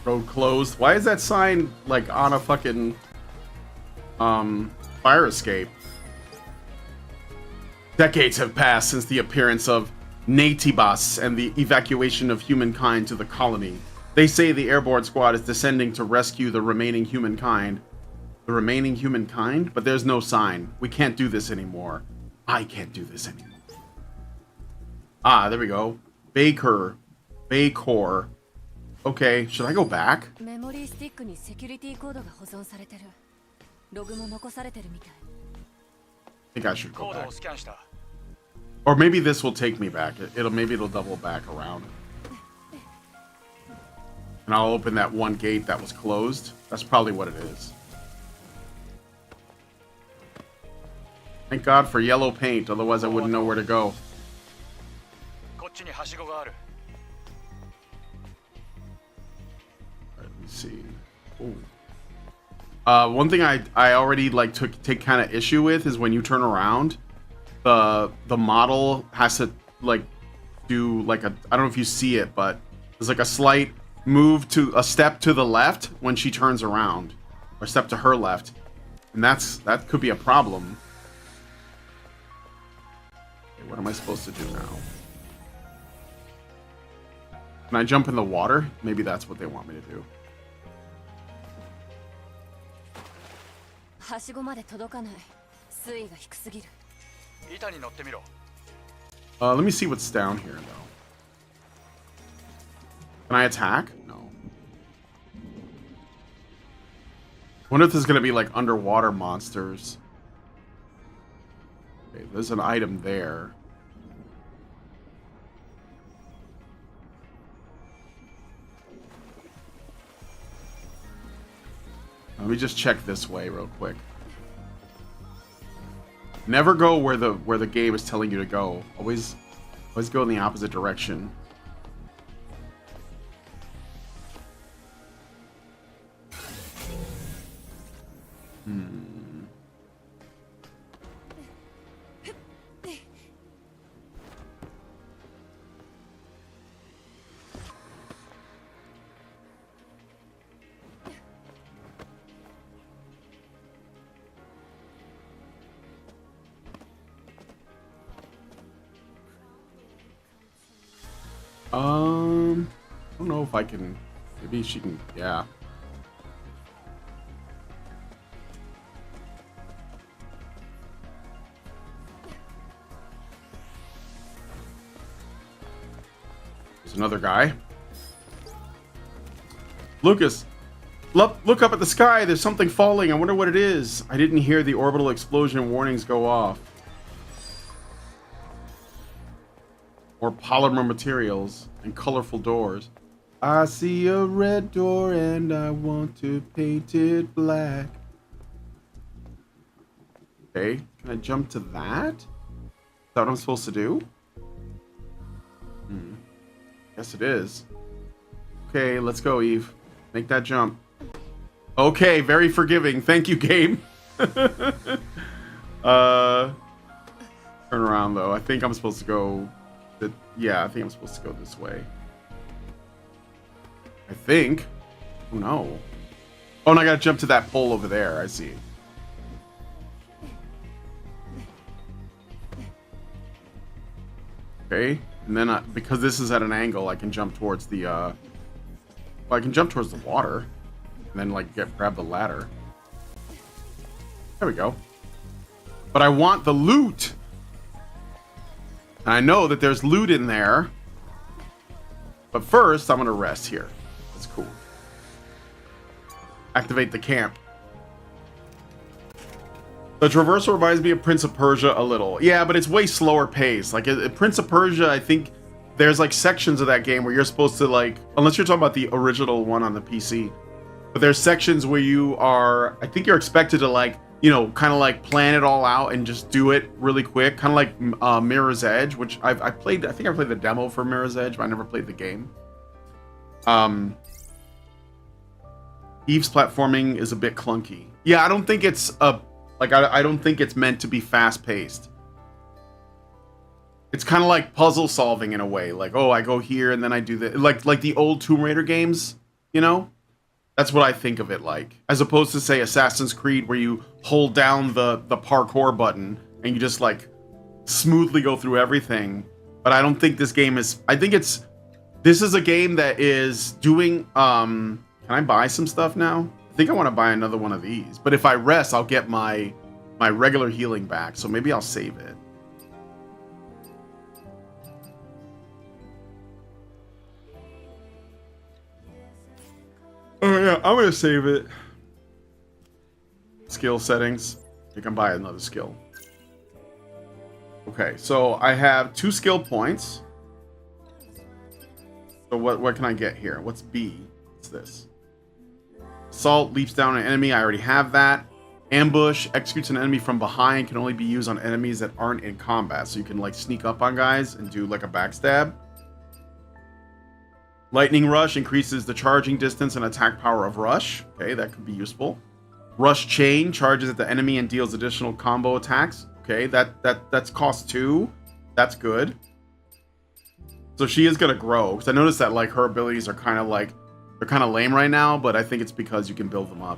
Road closed. Why is that sign like on a fucking fire escape? Decades have passed since the appearance of Natibas and the evacuation of humankind to the colony. They say the airborne squad is descending to rescue the remaining humankind. The remaining humankind? But there's no sign. We can't do this anymore. I can't do this anymore. Ah, there we go. Baker. Okay, should I go back? I think I should go back. Or maybe this will take me back. Maybe it'll double back around. And I'll open that one gate that was closed. That's probably what it is. Thank God for yellow paint, otherwise I wouldn't know where to go. Let me see. Ooh. One thing I already like take kind of issue with is when you turn around, the model has to like do like a, I don't know if you see it, but there's like a slight move to a step to the left when she turns around, or step to her left, and that could be a problem. Okay, what am I supposed to do now? Can I jump in the water? Maybe that's what they want me to do. Let me see what's down here, though. Can I attack? No. Wonder if there's gonna be like underwater monsters. Okay, there's an item there. Let me just check this way real quick. Never go where the game is telling you to go. Always go in the opposite direction. Hmm. I don't know if I can. Maybe she can. Yeah. There's another guy. Lucas, look up at the sky. There's something falling. I wonder what it is. I didn't hear the orbital explosion warnings go off. Or polymer materials and colorful doors. I see a red door and I want to paint it black. Okay, can I jump to that? Is that what I'm supposed to do? Yes, it is. Okay, let's go, Eve. Make that jump. Okay, very forgiving. Thank you, game. Turn around, though. I think I'm supposed to go... Yeah, I think I'm supposed to go this way. I think. Oh, no. Oh, and I gotta jump to that pole over there. I see. Okay. And then, because this is at an angle, I can jump towards the, well, I can jump towards the water. And then, like, grab the ladder. There we go. But I want the loot! And I know that there's loot in there. But first, I'm gonna rest here. That's cool. Activate the camp. The traversal reminds me of Prince of Persia a little. Yeah, but it's way slower paced. Like, Prince of Persia, I think there's, like, sections of that game where you're supposed to, like... Unless you're talking about the original one on the PC. But there's sections where you are... I think you're expected to, like... You know, kind of like plan it all out and just do it really quick, kind of like Mirror's Edge, which I played. I think I played the demo for Mirror's Edge, but I never played the game. Eve's platforming is a bit clunky. Yeah, I don't think it's I don't think it's meant to be fast paced. It's kind of like puzzle solving in a way. Like, oh, I go here and then I do that. Like the old Tomb Raider games, you know. That's what I think of it like, as opposed to, say, Assassin's Creed, where you hold down the parkour button and you just, like, smoothly go through everything. But I don't think this game is... I think it's... This is a game that is doing... Can I buy some stuff now? I think I want to buy another one of these. But if I rest, I'll get my regular healing back. So maybe I'll save it. Oh yeah, I'm gonna save it. Skill settings. You can buy another skill. Okay, so I have 2 skill points. So what can I get here? What's B? What's this? Assault leaps down an enemy. I already have that. Ambush executes an enemy from behind. Can only be used on enemies that aren't in combat. So you can like sneak up on guys and do like a backstab. Lightning Rush increases the charging distance and attack power of Rush. Okay, that could be useful. Rush Chain charges at the enemy and deals additional combo attacks. Okay, that's cost 2. That's good. So she is gonna grow. Because I noticed that like her abilities are kind of like they're kind of lame right now, but I think it's because you can build them up.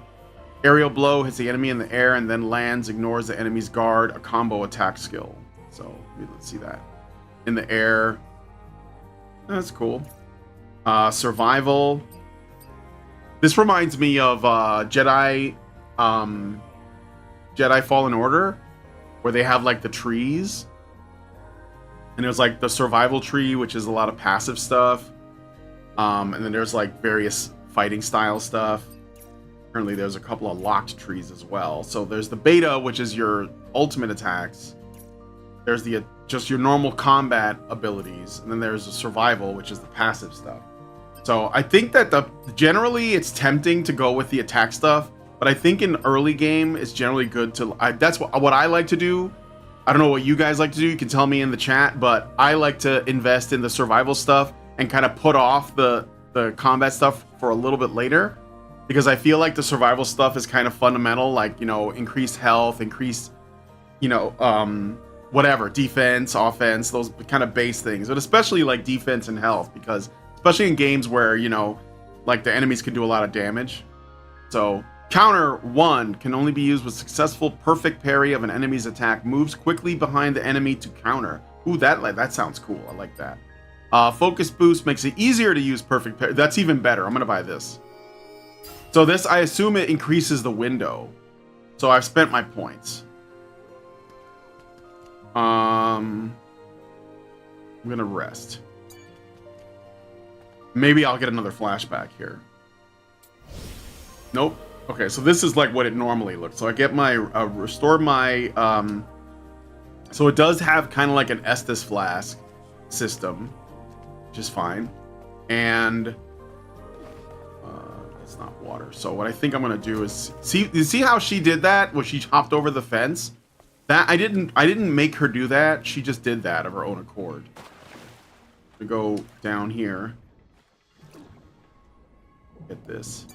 Aerial Blow hits the enemy in the air and then lands, ignores the enemy's guard, a combo attack skill. So let's see that. In the air. That's cool. Survival. This reminds me of Jedi Fallen Order, where they have like the trees, and there's like the survival tree, which is a lot of passive stuff, and then there's like various fighting style stuff. Currently there's a couple of locked trees as well. So there's the beta, which is your ultimate attacks. There's the just your normal combat abilities, and then there's the survival, which is the passive stuff. So I think that generally it's tempting to go with the attack stuff, but I think in early game it's generally good to. That's what I like to do. I don't know what you guys like to do. You can tell me in the chat, but I like to invest in the survival stuff and kind of put off the combat stuff for a little bit later. because I feel like the survival stuff is kind of fundamental, like, you know, increased health, increased, you know, whatever, defense, offense, those kind of base things, but especially like defense and health, because especially in games where, you know, like the enemies can do a lot of damage. So counter 1 can only be used with successful perfect parry of an enemy's attack, moves quickly behind the enemy to counter. Ooh, that sounds cool. I like that. Focus boost makes it easier to use perfect parry. That's even better. I'm gonna buy this. So this, I assume it increases the window. So I've spent my points. I'm gonna rest. Maybe I'll get another flashback here. Nope. Okay, so this is like what it normally looks. So I get my restore my so it does have kind of like an Estus flask system, which is fine. And it's not water. So what I think I'm gonna do is see how she did that when she hopped over the fence? That I didn't make her do that. She just did that of her own accord. We go down here. Get this.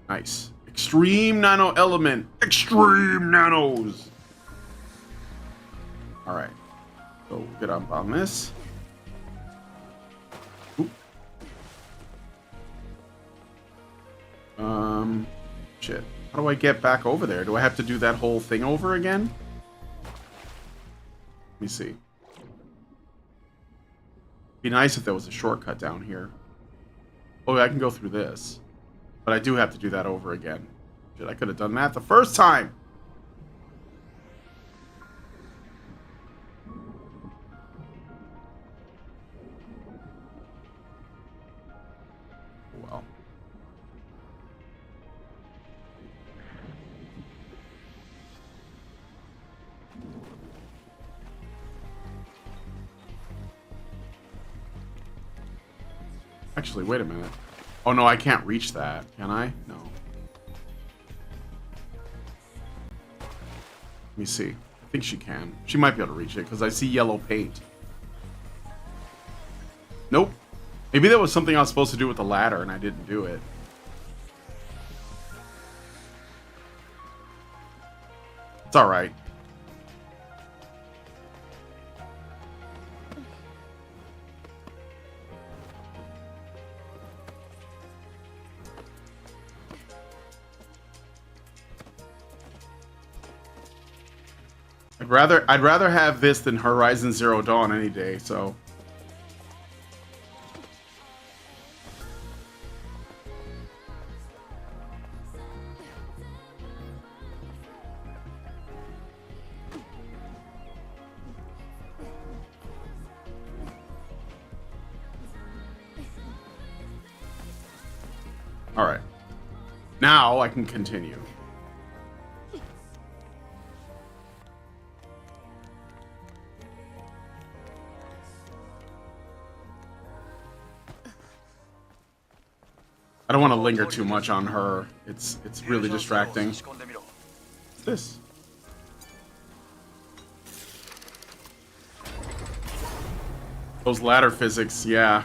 Nice. Extreme nano element. Extreme nanos. All right. So get up on this. Oop. Shit. How do I get back over there? Do I have to do that whole thing over again? Let me see. Be nice if there was a shortcut down here. Oh, I can go through this. But I do have to do that over again. Shit, I could have done that the first time. Well. Actually, wait a minute. Oh no, I can't reach that. Can I? No. Let me see. I think she can. She might be able to reach it because I see yellow paint. Nope. Maybe that was something I was supposed to do with the ladder and I didn't do it. It's alright. I'd rather have this than Horizon Zero Dawn any day, so. All right. Now I can continue. I don't want to linger too much on her. It's really distracting. What's this? Those ladder physics, yeah.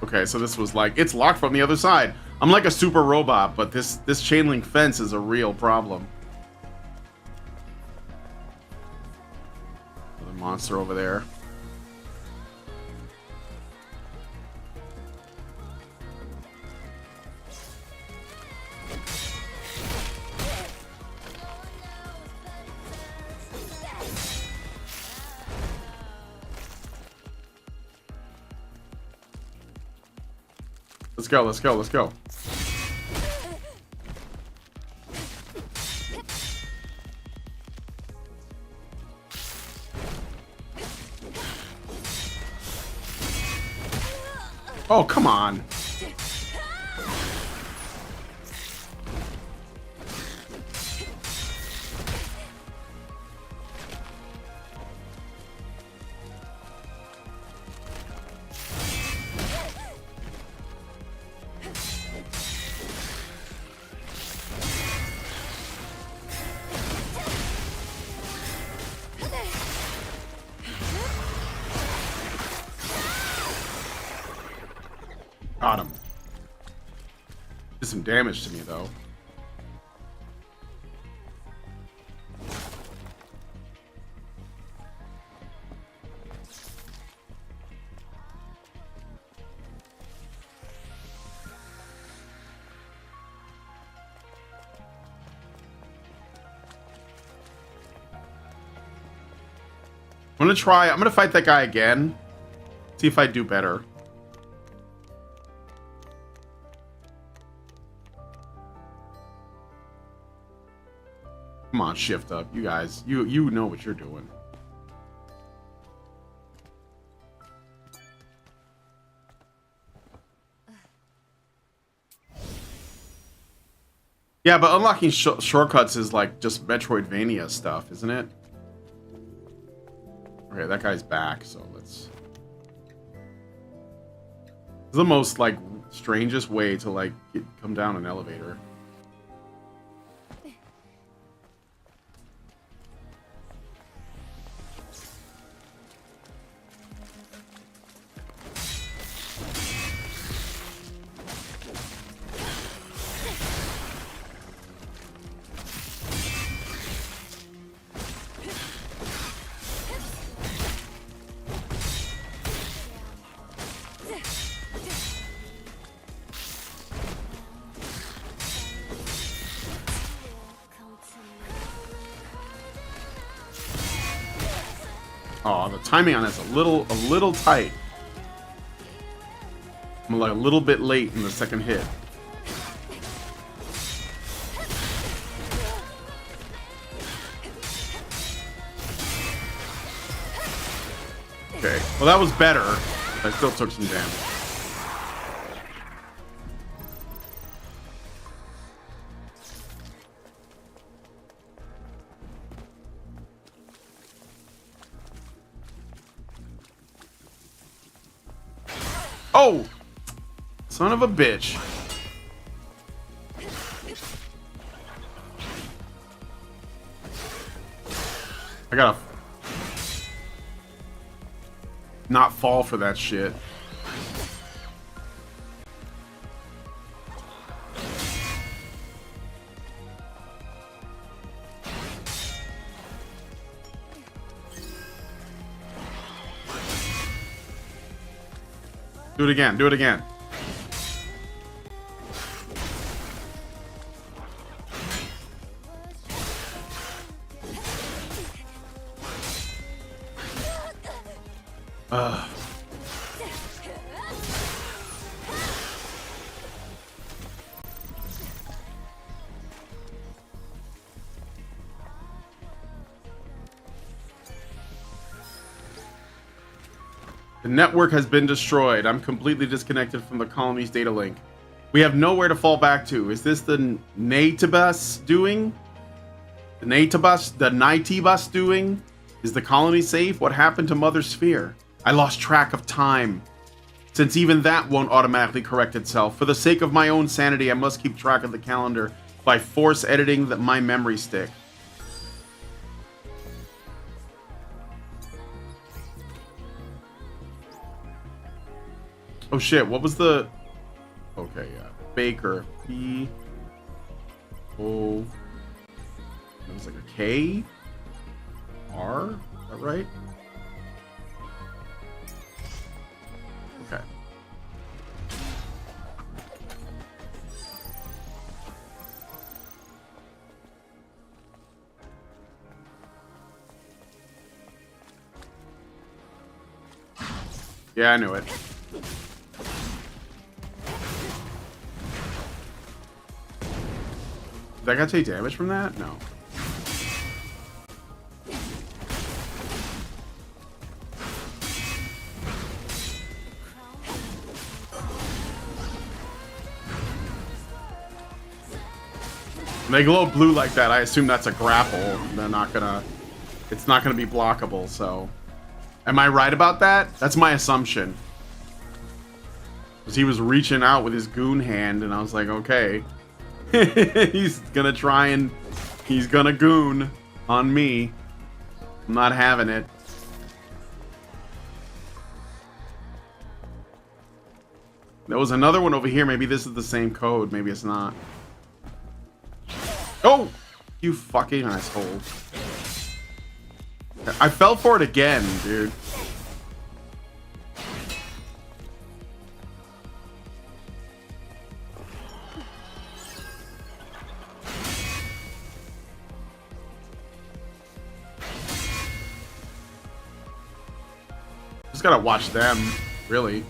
Okay, so this was like, it's locked from the other side. I'm like a super robot, but this chain link fence is a real problem. Another monster over there. Let's go, let's go, let's go. Oh, come on. Got him. Did some damage to me, though. I'm gonna fight that guy again. See if I do better. Come on, shift up. You guys, you know what you're doing. Yeah, but unlocking shortcuts is like just Metroidvania stuff, isn't it? Okay, that guy's back, so let's... It's the most, like, strangest way to, like, come down an elevator. Oh, the timing on that's a little tight. I'm like a little bit late in the second hit. Okay, well that was better. I still took some damage. Oh! Son of a bitch. I gotta not fall for that shit. Do it again, do it again. The network has been destroyed. I'm completely disconnected from the colony's data link. We have nowhere to fall back to. Is this the Nativus doing? The Nativus doing? Is the colony safe? What happened to Mother Sphere? I lost track of time. Since even that won't automatically correct itself. For the sake of my own sanity, I must keep track of the calendar by force editing my memory stick. Oh shit, what was the... Okay, yeah. Baker. P... O... It was like a K? R? Is that right? Okay. Yeah, I knew it. Did that guy take damage from that? No. When they glow blue like that, I assume that's a grapple. They're not gonna... It's not gonna be blockable, so... Am I right about that? That's my assumption. Because he was reaching out with his goon hand, and I was like, okay. He's gonna try and... He's gonna goon on me. I'm not having it. There was another one over here. Maybe this is the same code. Maybe it's not. Oh! You fucking asshole. I fell for it again, dude. Just gotta watch them, really.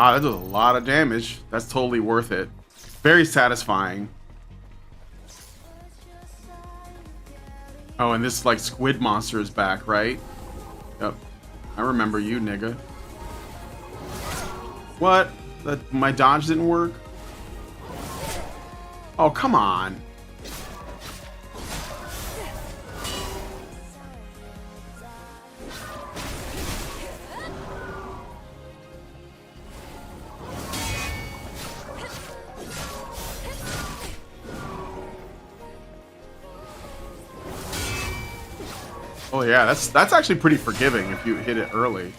Ah, that does a lot of damage. That's totally worth it. Very satisfying. Oh, and this like squid monster is back, right? Yep. I remember you, nigga. What? My dodge didn't work? Oh, come on. Oh yeah, that's actually pretty forgiving if you hit it early.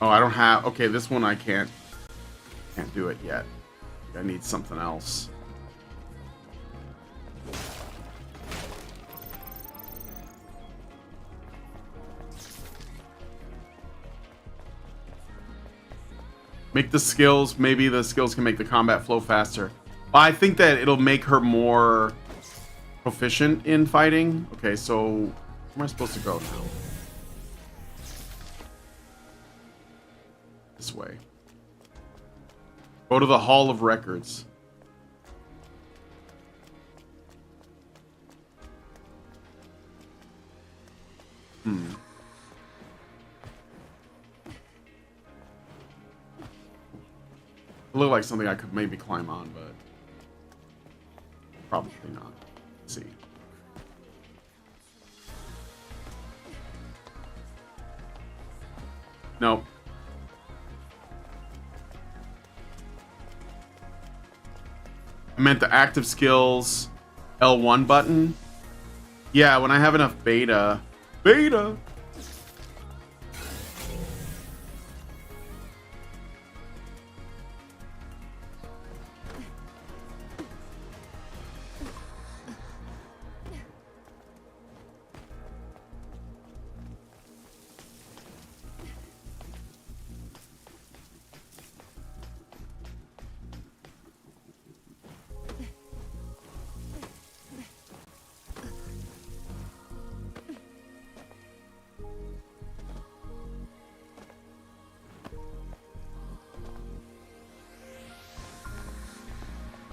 Oh, I don't have... Okay, this one I can't do it yet. I need something else. Make the skills... Maybe the skills can make the combat flow faster. I think that it'll make her more proficient in fighting. Okay, so... Where am I supposed to go now? This way. Go to the Hall of Records. It looked like something I could maybe climb on, but probably not. Let's see. Nope. I meant the active skills L1 button. Yeah, when I have enough beta. Beta!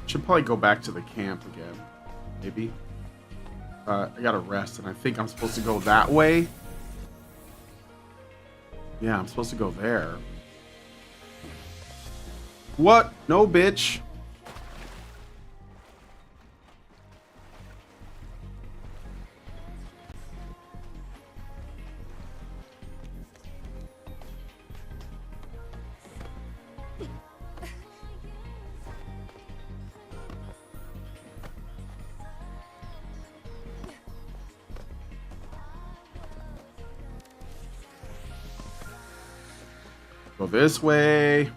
Should probably go back to the camp again. Maybe. I gotta rest, and I think I'm supposed to go that way. Yeah, I'm supposed to go there. What? No, bitch. Go this way.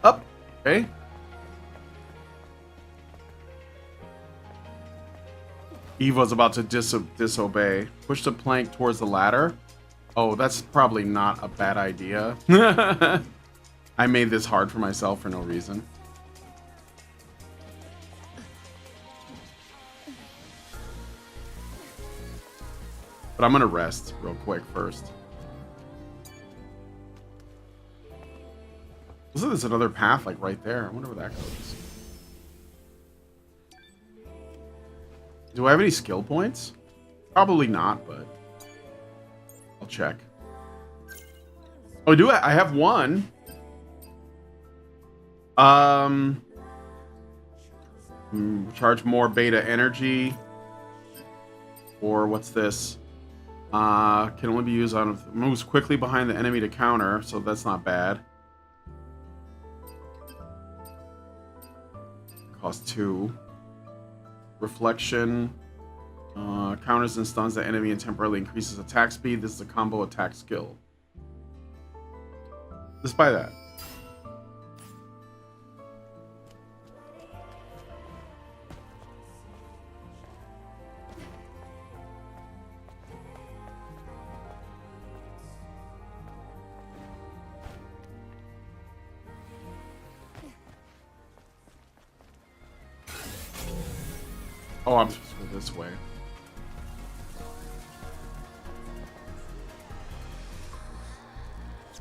Up. Okay. Eva's about to disobey. Push the plank towards the ladder. Oh, that's probably not a bad idea. I made this hard for myself for no reason. But I'm gonna rest real quick first. Looks like there's another path like right there. I wonder where that goes. Do I have any skill points? Probably not, but I'll check. Oh, do I? I have one. Charge more beta energy. Or what's this? Can only be used on moves quickly behind the enemy to counter, so that's not bad. Cost 2. Reflection. Counters and stuns the enemy and temporarily increases attack speed. This is a combo attack skill. Just buy that. Oh, I'm supposed to go this way.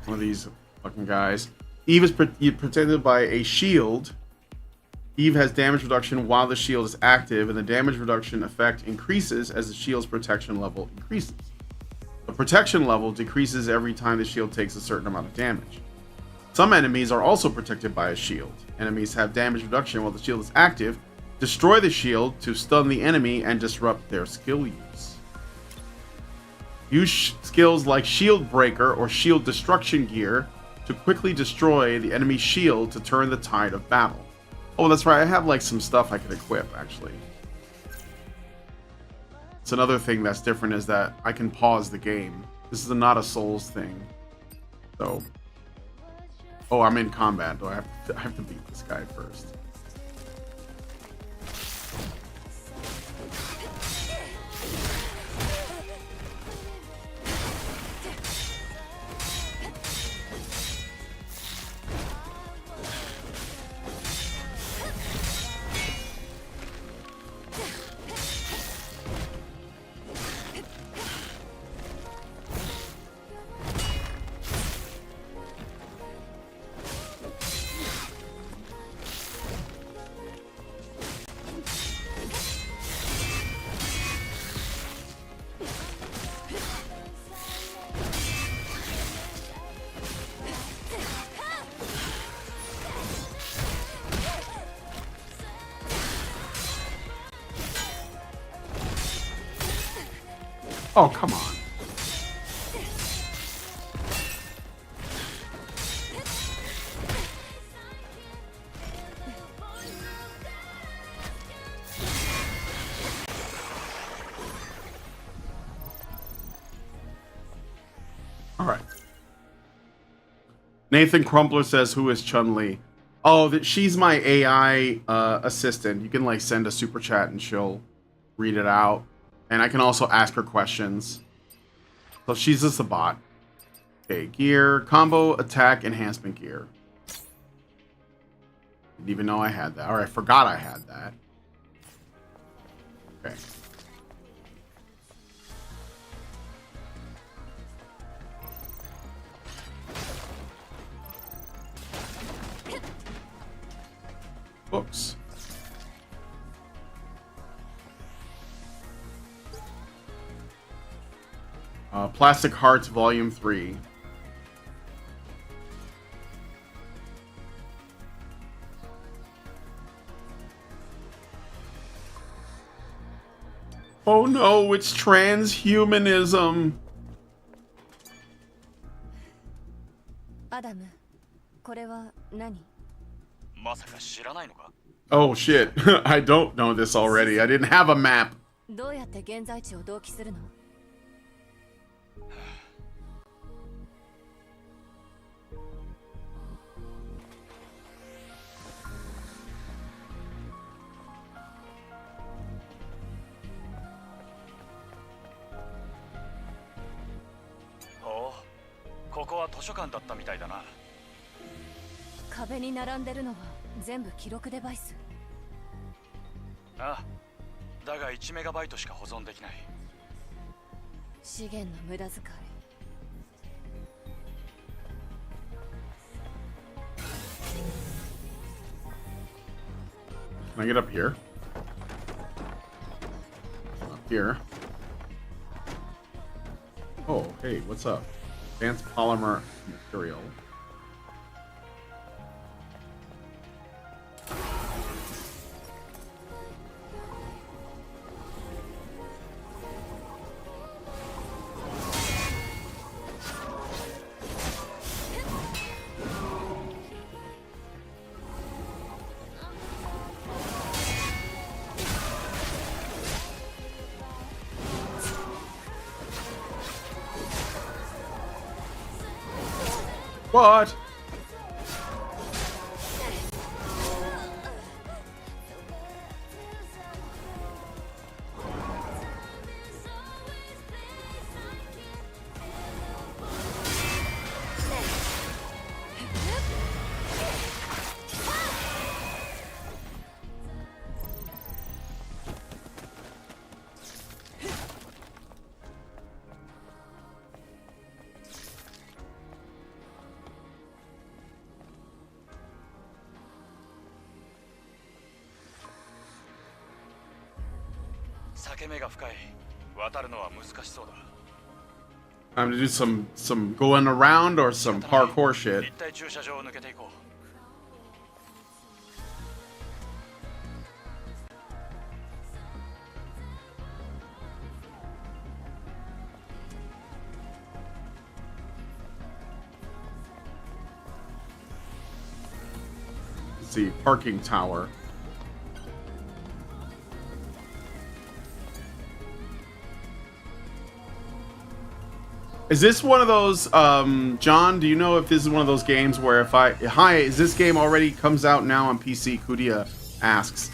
One of these fucking guys. Eve is protected by a shield. Eve has damage reduction while the shield is active, and the damage reduction effect increases as the shield's protection level increases. The protection level decreases every time the shield takes a certain amount of damage. Some enemies are also protected by a shield. Enemies have damage reduction while the shield is active. Destroy the shield to stun the enemy and disrupt their skill use. Use skills like Shield Breaker or Shield Destruction Gear to quickly destroy the enemy's shield to turn the tide of battle. Oh, that's right. I have like some stuff I could equip, actually. It's another thing that's different is that I can pause the game. This is not a Souls thing. So... Oh, I'm in combat. Do I have to beat this guy first? Oh, come on. All right. Nathan Crumpler says, who is Chun-Li? Oh, she's my AI assistant. You can like send a super chat and she'll read it out. And I can also ask her questions. So she's just a bot. Okay, gear, combo, attack, enhancement gear. Didn't even know I had that. Or I forgot I had that. Okay. Books. Plastic Hearts Volume 3. Oh no, it's transhumanism. Adam, これは何? まさか知らないのか? Oh shit, I don't know this already. I didn't have a map. どうやって現在地を同期するの? Oh, ここは図書館だったみたいだな。壁に並んでるのは全部記録デバイス。ああ、だが1メガバイトしか保存できない。資源の無駄遣い。Can I get up here? Up here. Oh, hey, what's up? Advanced polymer material. What? Time to do some going around or some parkour shit. Let's see, parking tower. Is this one of those, John, do you know if this is one of those games where if hi, is this game already comes out now on PC? Kudia asks.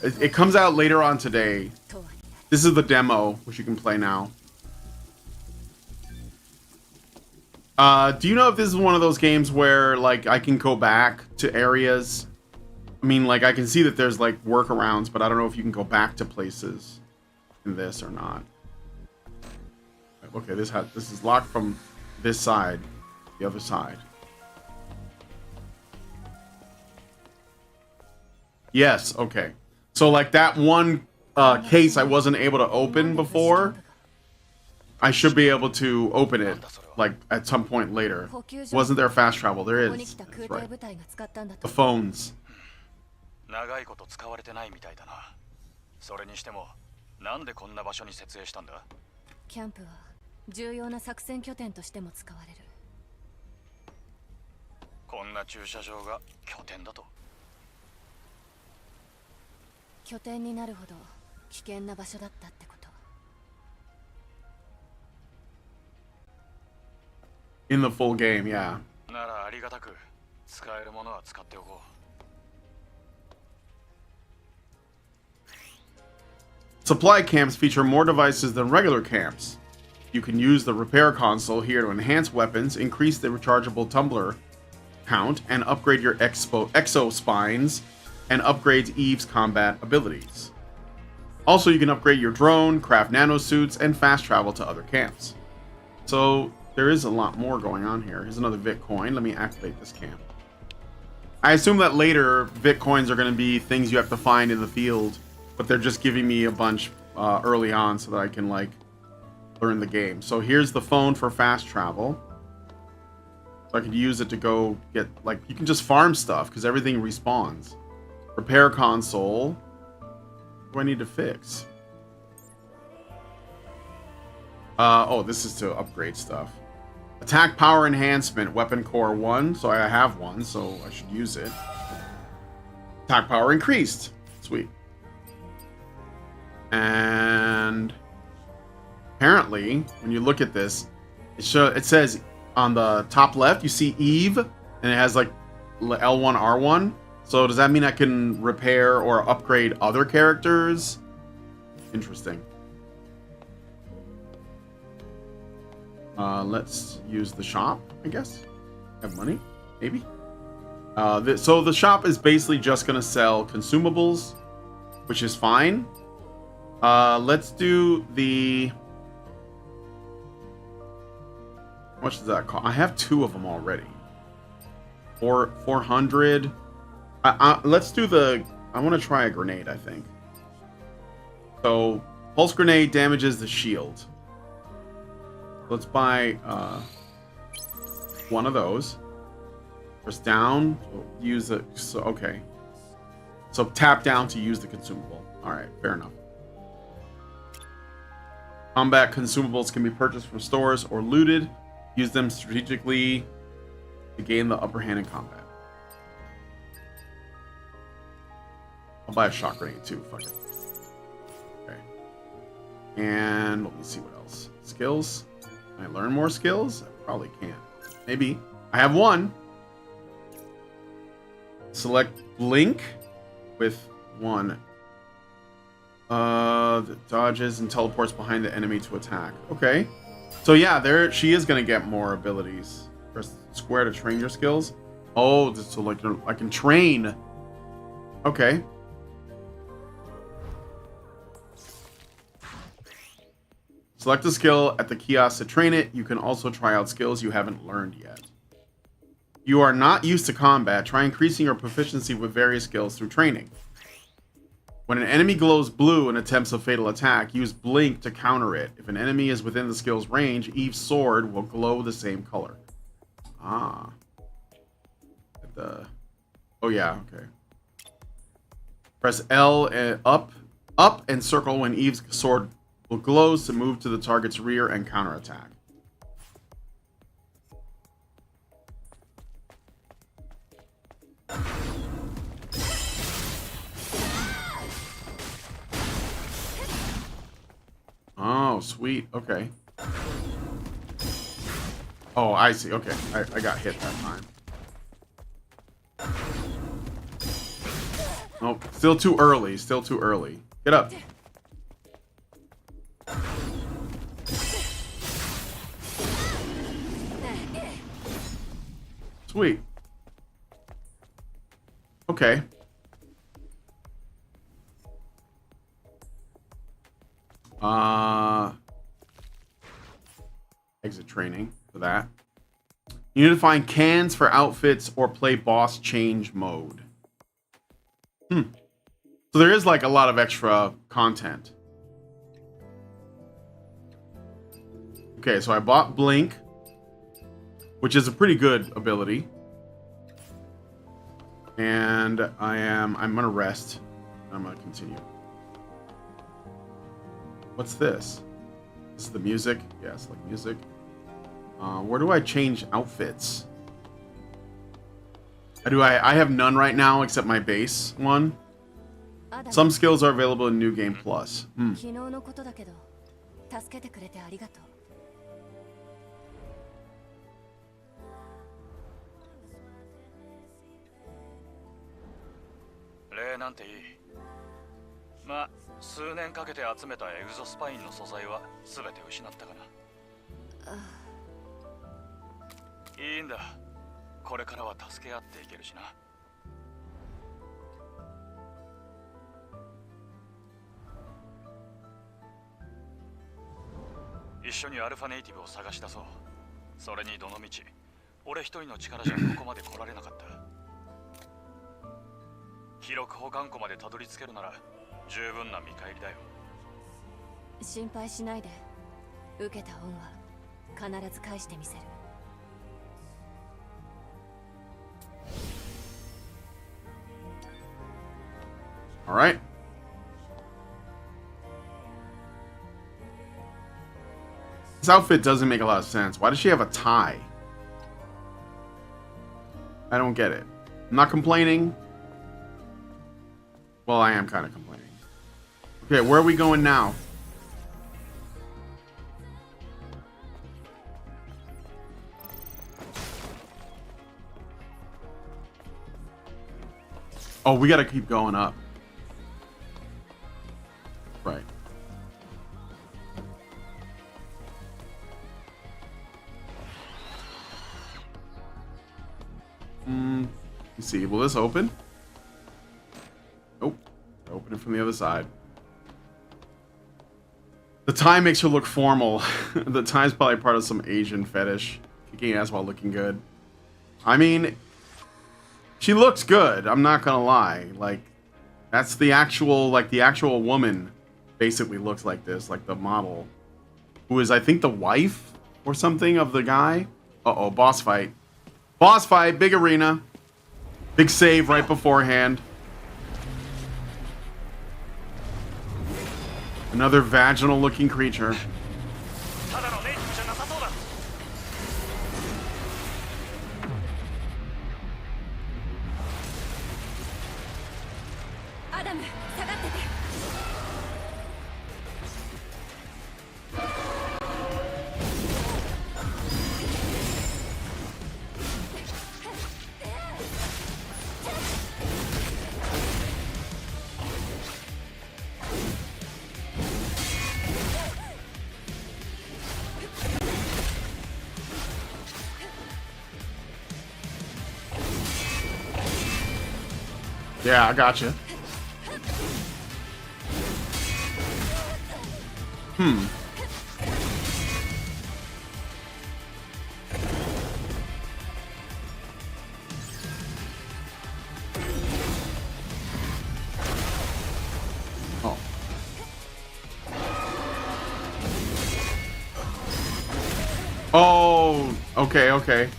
It comes out later on today. This is the demo, which you can play now. Do you know if this is one of those games where, like, I can go back to areas? I mean, like, I can see that there's, like, workarounds, but I don't know if you can go back to places in this or not. Okay, this is locked from this side, the other side. Yes, okay. So like that one case I wasn't able to open before, I should be able to open it like at some point later. Wasn't there fast travel? There is. That's right. The phones. 長いこと使われてないみたいだな。それにしても、なんでこんな場所に設営したんだ？キャンプは重要な作戦拠点としても使われる。こんな駐車場が拠点だと。拠点になるほど危険な場所だったってこと。In the full game, yeah. ならありがたく使えるものは使っておこう。Supply camps feature more devices than regular camps. You can use the repair console here to enhance weapons, increase the rechargeable tumbler count, and upgrade your exo spines, and upgrades Eve's combat abilities. Also, you can upgrade your drone, craft nanosuits, and fast travel to other camps. So there is a lot more going on here. Here's another Bitcoin. Let me activate this camp. I assume that later Bitcoins are going to be things you have to find in the field, but they're just giving me a bunch early on so that I can like learn the game. So here's the phone for fast travel. So I could use it to go get, like, you can just farm stuff because everything respawns. Repair console. What do I need to fix? Oh, this is to upgrade stuff. Attack power enhancement, weapon core 1. So I have one, so I should use it. Attack power increased. Sweet. And apparently, when you look at this, it says on the top left, you see Eve, and it has like L1, R1. So does that mean I can repair or upgrade other characters? Interesting. Let's use the shop, I guess. Have money? Maybe? So the shop is basically just going to sell consumables, which is fine. Let's do the... How much does that cost? I have 2 of them already. 400. Let's do the... I want to try a grenade, I think. So, pulse grenade damages the shield. Let's buy one of those. Press down. Use it. So, okay. So tap down to use the consumable. Alright, fair enough. Combat consumables can be purchased from stores or looted. Use them strategically to gain the upper hand in combat. I'll buy a shock grenade too. Fuck it. Okay. And let me see what else. Skills. Can I learn more skills? I probably can't. Maybe. I have one. Select blink with one. Dodges and teleports behind the enemy to attack. Okay. So yeah, there she is gonna get more abilities. Press square to train your skills. Oh, so like I can train. Okay. Select a skill at the kiosk to train it. You can also try out skills you haven't learned yet. You are not used to combat. Try increasing your proficiency with various skills through training. When an enemy glows blue and attempts a fatal attack, use blink to counter it. If an enemy is within the skill's range, Eve's sword will glow the same color. Ah. Oh yeah, okay. Press L and up and circle when Eve's sword will glows to move to the target's rear and counterattack. Oh, sweet. Okay. Oh, I see. Okay. I got hit that time. Nope. Still too early. Still too early. Get up. Sweet. Okay. Exit training for that. You need to find cans for outfits or play boss change mode. So there is like a lot of extra content. Okay, so I bought Blink, which is a pretty good ability. And I'm gonna rest. I'm gonna continue. What's this? This is the music. Yes, like music. Where do I change outfits? I have none right now except my base one. Some skills are available in New Game Plus. 昨日のことだけど、助けてくれてありがとう。礼なんていい。まあ、数年かけて集めたエグゾスパインの素材は全て失ったかな。いいんだ。これからは助け合っていけるしな。一緒にアルファネイティブを探し出そう。それにどのみち、俺一人の力じゃここまで来られなかった。記録保管庫までたどり着けるなら十分な見返りだよ。心配しないで。受けた恩は必ず返してみせる。All right. This outfit doesn't make a lot of sense. Why does she have a tie? I don't get it. I'm not complaining. Well, I am kind of complaining. Okay, where are we going now? Oh, we gotta keep going up. Right. Let's see. Will this open? Nope. Open it from the other side. The tie makes her look formal. The tie's probably part of some Asian fetish. Kicking ass while looking good. I mean, she looks good. I'm not gonna lie. Like, that's the actual, the actual woman basically looks like this. Like the model. Who is, I think, the wife or something of the guy. Uh-oh, boss fight. Boss fight, big arena. Big save right beforehand. Another vaginal looking creature. Yeah, I gotcha. Hmm. Oh. Oh, okay, okay.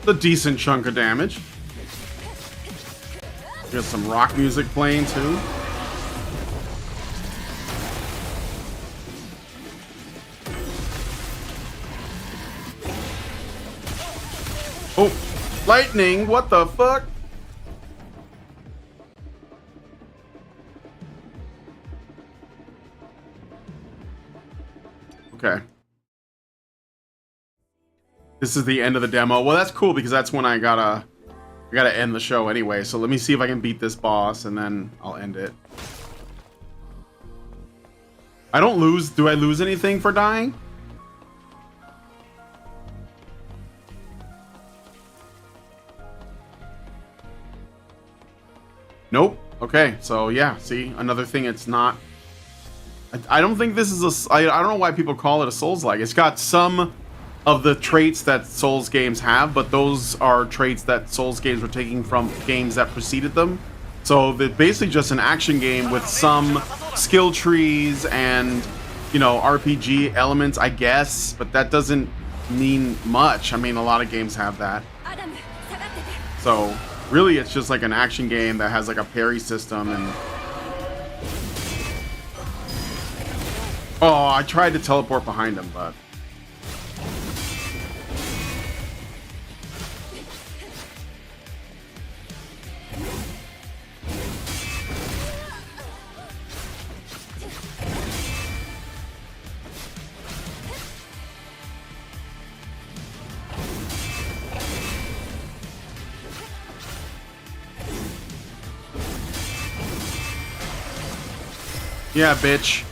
A decent chunk of damage. Got some rock music playing too. Oh, lightning! What the fuck? Okay. This is the end of the demo. Well, that's cool because that's when I gotta end the show anyway. So let me see if I can beat this boss and then I'll end it. I don't lose. Do I lose anything for dying? Nope. Okay. So yeah, see, another thing it's not. I don't think this is a. I don't know why people call it a Souls-like. It's got some of the traits that Souls games have, but those are traits that Souls games were taking from games that preceded them. So they're basically just an action game with some skill trees and, you know, RPG elements, I guess, but that doesn't mean much. I mean, a lot of games have that. So really it's just like an action game that has like a parry system and... Oh, I tried to teleport behind him, but... Yeah, bitch.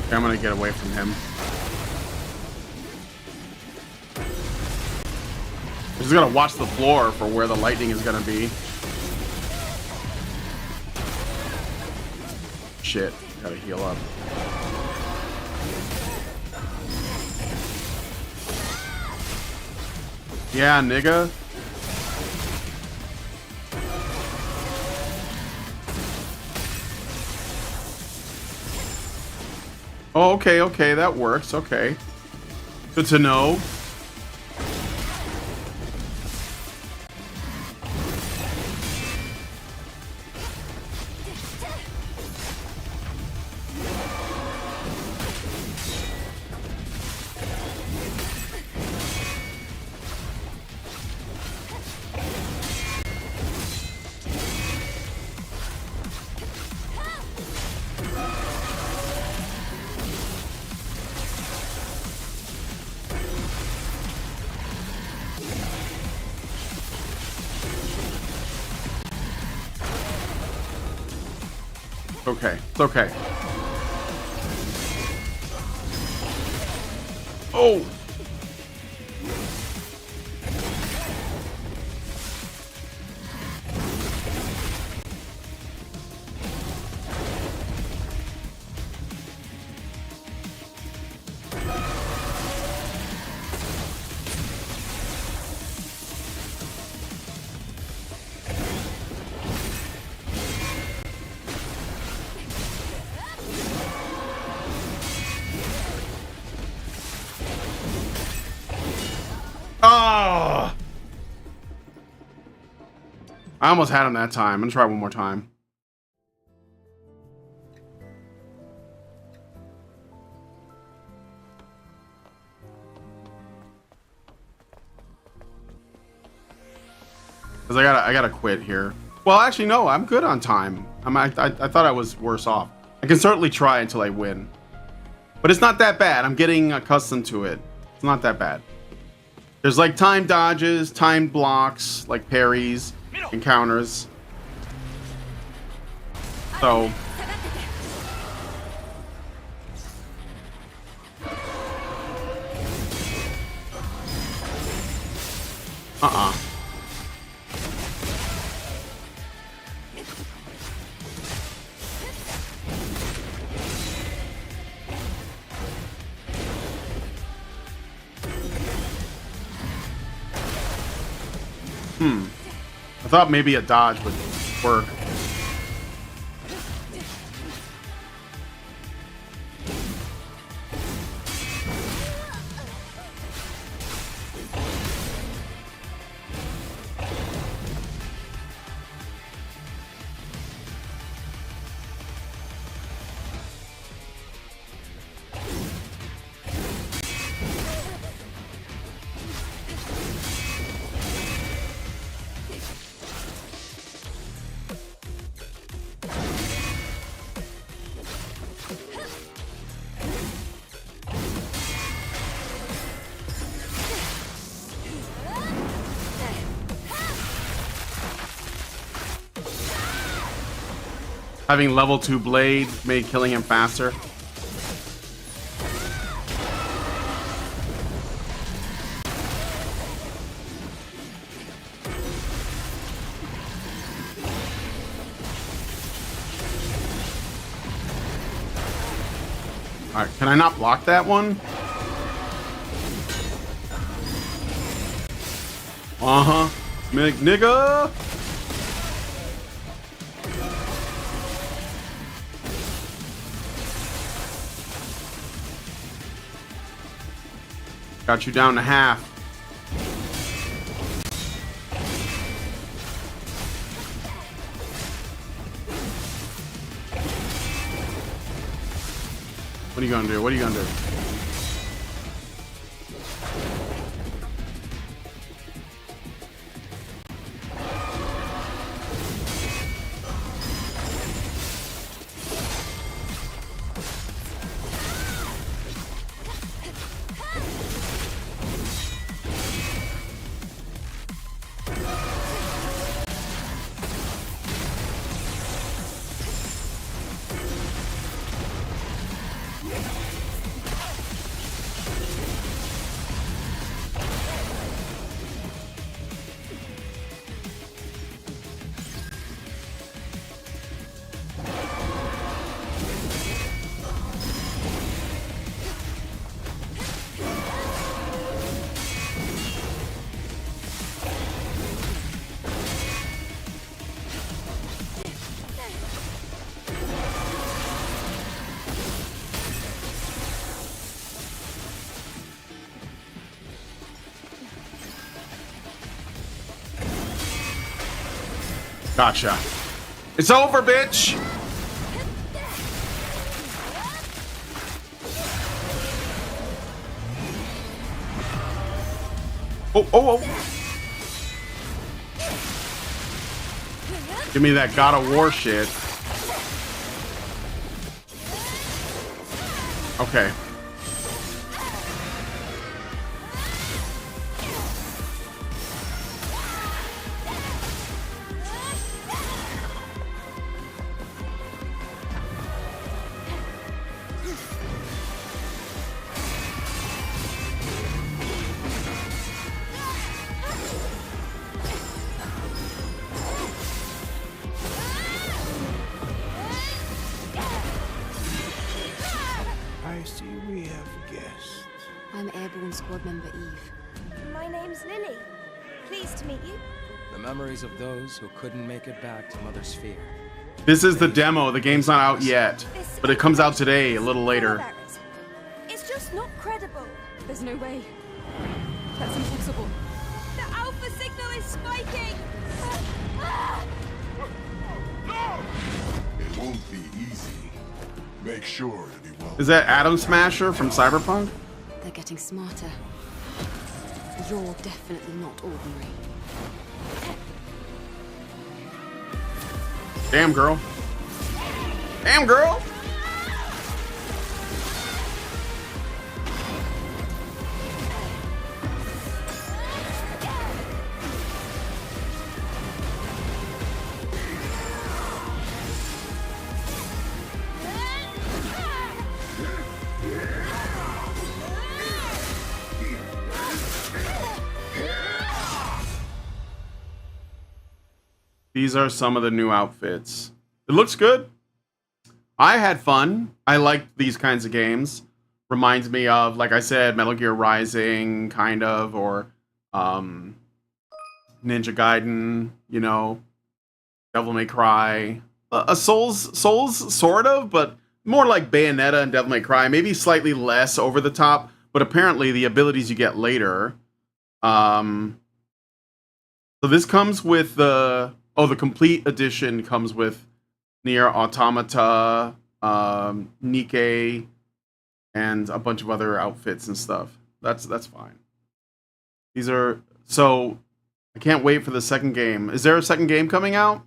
Okay, I'm gonna get away from him. I'm just gonna watch the floor for where the lightning is gonna be. Shit, gotta heal up. Yeah, nigga. Oh, okay, okay, that works. Okay. Good to know. Okay, it's okay. Oh! Oh! I almost had him that time. I'm gonna try one more time. Because I gotta quit here. Well, actually, no, I'm good on time. I thought I was worse off. I can certainly try until I win. But it's not that bad. I'm getting accustomed to it. It's not that bad. There's like time dodges, time blocks, like parries, and counters. So... I thought maybe a dodge would work. Having level 2 blade made killing him faster. Alright, can I not block that one? Uh-huh. Nigga! Got you down to half. What are you gonna do? What are you gonna do? Gotcha. It's over, bitch! Oh. Give me that God of War shit. Okay. I see we have guests. I'm Airborne Squad Member Eve. My name's Lily. Pleased to meet you. The memories of those who couldn't make it back to Mother Sphere. This is the demo. The game's not out yet, but it comes out today, a little later. It's just not credible. There's no way. That's impossible. The alpha signal is spiking. It won't be easy. Make sure to be well. Is that Atom Smasher from Cyberpunk? They're getting smarter. You're definitely not ordinary. Damn, girl. Damn, girl. These are some of the new outfits. It looks good. I had fun. I liked these kinds of games. Reminds me of, like I said, Metal Gear Rising, kind of, or Ninja Gaiden, you know, Devil May Cry. A Souls, sort of, but more like Bayonetta and Devil May Cry. Maybe slightly less over the top, but apparently the abilities you get later. So this comes with the complete edition comes with Nier Automata, Nikke, and a bunch of other outfits and stuff. That's fine. These are so. I can't wait for the second game. Is there a second game coming out?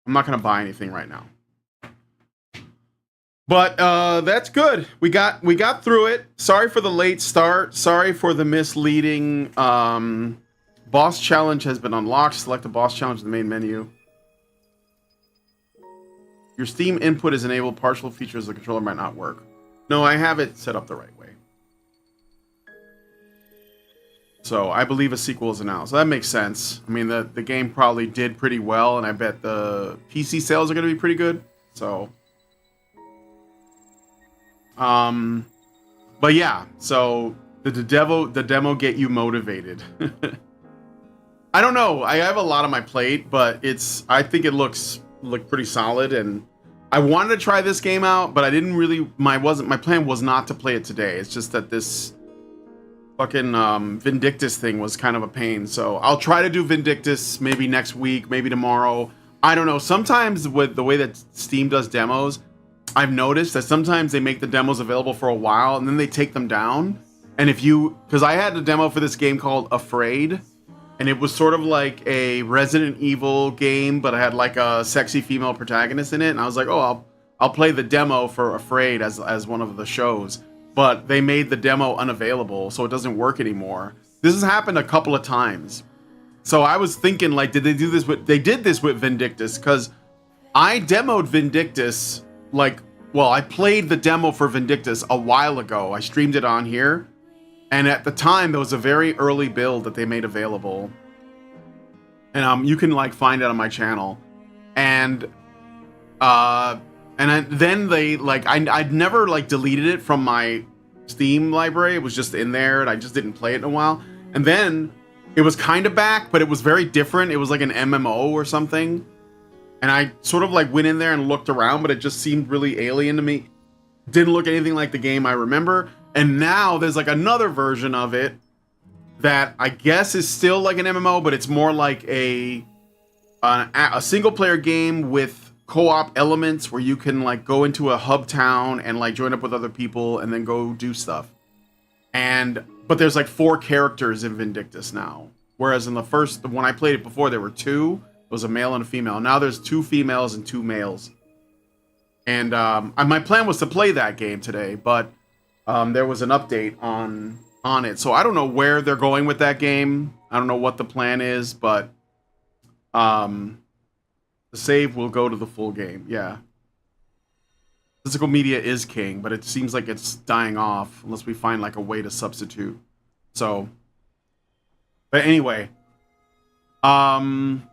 I'm not gonna buy anything right now. But that's good. We got through it. Sorry for the late start. Sorry for the misleading. Boss challenge has been unlocked. Select a boss challenge in the main menu. Your Steam input is enabled. Partial features of the controller might not work. No, I have it set up the right way. So I believe a sequel is announced. So that makes sense. I mean, the game probably did pretty well, and I bet the PC sales are going to be pretty good. So, but yeah. So the demo get you motivated. I don't know. I have a lot on my plate, but I think it looks pretty solid, and I wanted to try this game out, but I didn't really. My plan was not to play it today. It's just that this fucking Vindictus thing was kind of a pain. So I'll try to do Vindictus maybe next week, maybe tomorrow. I don't know. Sometimes with the way that Steam does demos, I've noticed that sometimes they make the demos available for a while and then they take them down. And because I had a demo for this game called Afraid. And it was sort of like a Resident Evil game, but I had like a sexy female protagonist in it. And I was like, oh, I'll play the demo for Afraid as one of the shows. But they made the demo unavailable, so it doesn't work anymore. This has happened a couple of times. So I was thinking, like, did they do this with... They did this with Vindictus, because I demoed Vindictus, I played the demo for Vindictus a while ago. I streamed it on here. And at the time, there was a very early build that they made available. And you can find it on my channel. And then they I'd never deleted it from my Steam library. It was just in there, and I just didn't play it in a while. And then it was kind of back, but it was very different. It was like an MMO or something. And I sort of went in there and looked around, but it just seemed really alien to me. Didn't look anything like the game I remember. And now there's another version of it that I guess is still like an MMO, but it's more like a single player game with co-op elements where you can go into a hub town and join up with other people and then go do stuff. But there's 4 characters in Vindictus now. Whereas in when I played it before, there were 2. It was a male and a female. Now there's 2 females and 2 males. And my plan was to play that game today, but there was an update on it. So I don't know where they're going with that game. I don't know what the plan is, but the save will go to the full game. Yeah. Physical media is king, but it seems like it's dying off unless we find a way to substitute. So, but anyway, welcome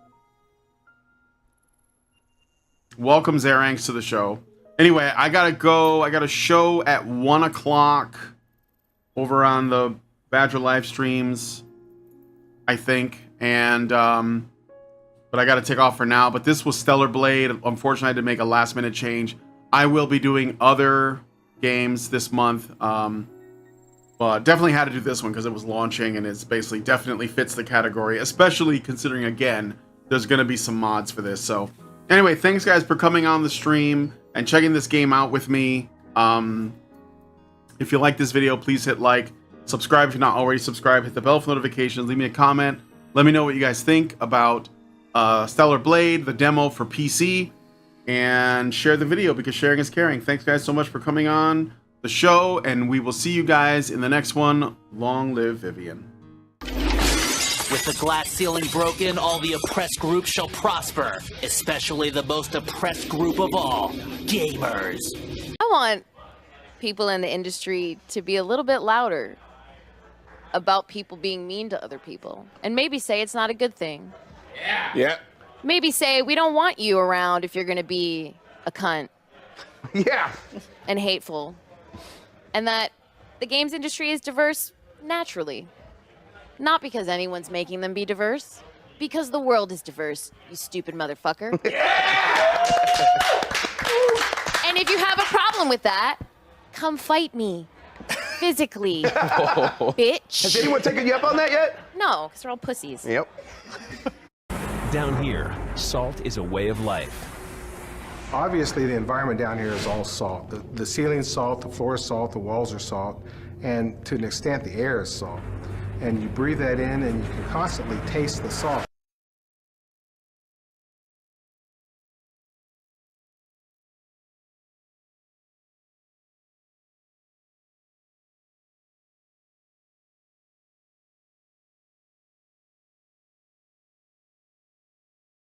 Zaranx to the show. Anyway, I gotta go. I got a show at 1 o'clock over on the Badger live streams, I think. And but I gotta take off for now. But this was Stellar Blade. Unfortunately, I had to make a last minute change. I will be doing other games this month. But definitely had to do this one because it was launching and it's basically definitely fits the category, especially considering, again, there's gonna be some mods for this. So anyway, thanks guys for coming on the stream and checking this game out with me. If you like this video, please hit like, subscribe if you're not already subscribed, hit the bell for notifications, leave me a comment, let me know what you guys think about Stellar Blade, the demo for PC, and share the video because sharing is caring. Thanks, guys, so much for coming on the show, and we will see you guys in the next one. Long live Vivian. With the glass ceiling broken, all the oppressed groups shall prosper, especially the most oppressed group of all, gamers. I want people in the industry to be a little bit louder about people being mean to other people, and maybe say it's not a good thing. Yeah. Maybe say we don't want you around if you're going to be a cunt. Yeah. And hateful. And that the games industry is diverse naturally. Not because anyone's making them be diverse. Because the world is diverse, you stupid motherfucker. And if you have a problem with that, come fight me. Physically. Bitch. Has anyone taken you up on that yet? No, because they're all pussies. Yep. Down here, salt is a way of life. Obviously, the environment down here is all salt. The ceiling's salt, the floor is salt, the walls are salt, and to an extent, the air is salt. And you breathe that in, and you can constantly taste the salt.